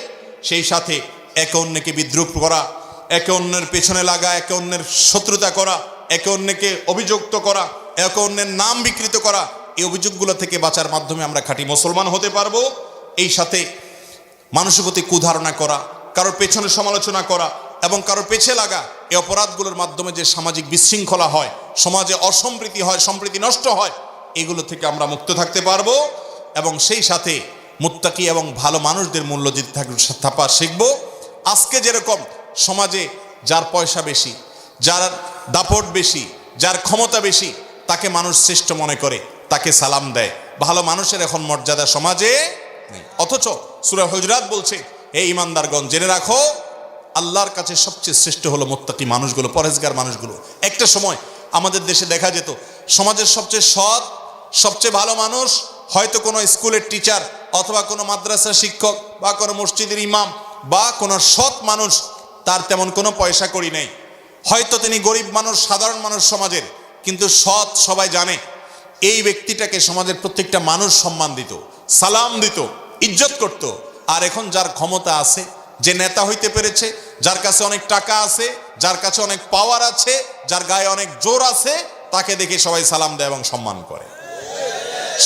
সেই সাথে একে অন্যকে বিদ্রুপ করা, একে অন্যের পেছনে লাগা, একে অন্যের শত্রুতা করা, একে অন্যকে অভিযুক্ত করা, একে অন্যের নাম বিকৃত করা, এই অভিযোগগুলো থেকে বাঁচার মাধ্যমে আমরা খাঁটি মুসলমান হতে পারবো। এই সাথে মানুষের প্রতি কুধারণা করা, কারোর পেছনে সমালোচনা করা এবং কারোর পেছে লাগা, এই অপরাধগুলোর মাধ্যমে যে সামাজিক বিশৃঙ্খলা হয়, সমাজে অসম্প্রীতি হয়, সম্প্রীতি নষ্ট হয়, এগুলো থেকে আমরা মুক্ত থাকতে পারবো। এবং সেই সাথে মুত্তাকি এবং ভালো মানুষদের মূল্য দিতে থাকা শিখব। আজকে যেরকম সমাজে যার পয়সা বেশি, যার দাপট বেশি, যার ক্ষমতা বেশি, তাকে মানুষ শ্রেষ্ঠ মনে করে, তাকে সালাম দেয়। ভালো মানুষের এখন মর্যাদা সমাজে নেই। অথচ সূরা হুজরাত বলছে, হে ঈমানদারগণ জেনে রাখো আল্লাহর কাছে সবচেয়ে শ্রেষ্ঠ হলো মুত্তাকি মানুষগুলো, পরহেজগার মানুষগুলো। একটা সময় আমাদের দেশে দেখা যেত সমাজের সবচেয়ে সৎ, সবচেয়ে ভালো মানুষ হয়তো কোনো স্কুলের টিচার অথবা কোনো মাদ্রাসার শিক্ষক বা কোনো মসজিদের ইমাম বা কোনো সৎ মানুষ, তার তেমন কোনো পয়সা কড়ি নেই, হয়তো তিনি গরিব মানুষ, সাধারণ মানুষ সমাজের, কিন্তু সৎ, সবাই জানে এই ব্যক্তিটাকে সমাজের প্রত্যেকটা মানুষ সম্মান দিত, সালাম দিত, ইজ্জত করত। আর এখন যার ক্ষমতা আছে, যে নেতা হইতে পেরেছে, যার কাছে অনেক টাকা আছে, যার কাছে অনেক পাওয়ার আছে, যার গায়ে অনেক জোর আছে, তাকে দেখে সবাই সালাম দেয় এবং সম্মান করে।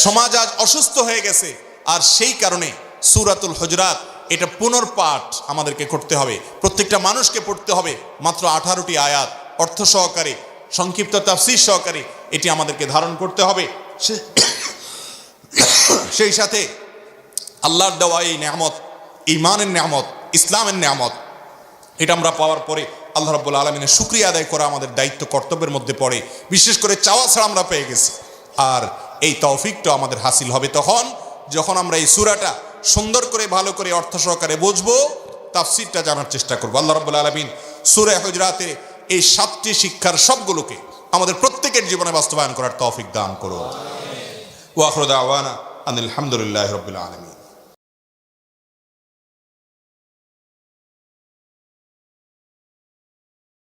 সমাজ আজ অসুস্থ হয়ে গেছে। আর সেই কারণে সূরাতুল হুজরাত এটা পুনর্পাঠ আমাদেরকে করতে হবে, প্রত্যেকটা মানুষকে পড়তে হবে। মাত্র 18টি আয়াত, অর্থ সহকারে, সংক্ষিপ্ত তাফসীর সহকারে এটি আমাদেরকে ধারণ করতে হবে। সেই সাথে আল্লাহর দেওয়া এই নিয়ামত, ঈমানের নিয়ামত, ইসলামের নিয়ামত, এটা আমরা পাওয়ার পরে আল্লাহ রাব্বুল আলামিনের শুকরিয়া আদায় করা আমাদের দায়িত্ব, কর্তব্যের মধ্যে পড়ে। বিশেষ করে চাওয়া ছাড়া আমরা পেয়ে গেছি। আর এই তৌফিকটা আমাদের হাসিল হবে তখন যখন আমরা এই সূরাটা সুন্দর করে, ভালো করে, অর্থ সহকারে বুঝবো, তাফসীরটা জানার চেষ্টা করবো। আল্লাহ রাব্বুল আলামিন সূরা হুজরাতের এই 7টি শিক্ষার সবগুলোকে আমাদের প্রত্যেকের জীবনে বাস্তবায়ন করার তৌফিক দান করুন। ওয়া আখিরু দাওয়ানা আনিল হামদুলিল্লাহি রাব্বিল আলামিন।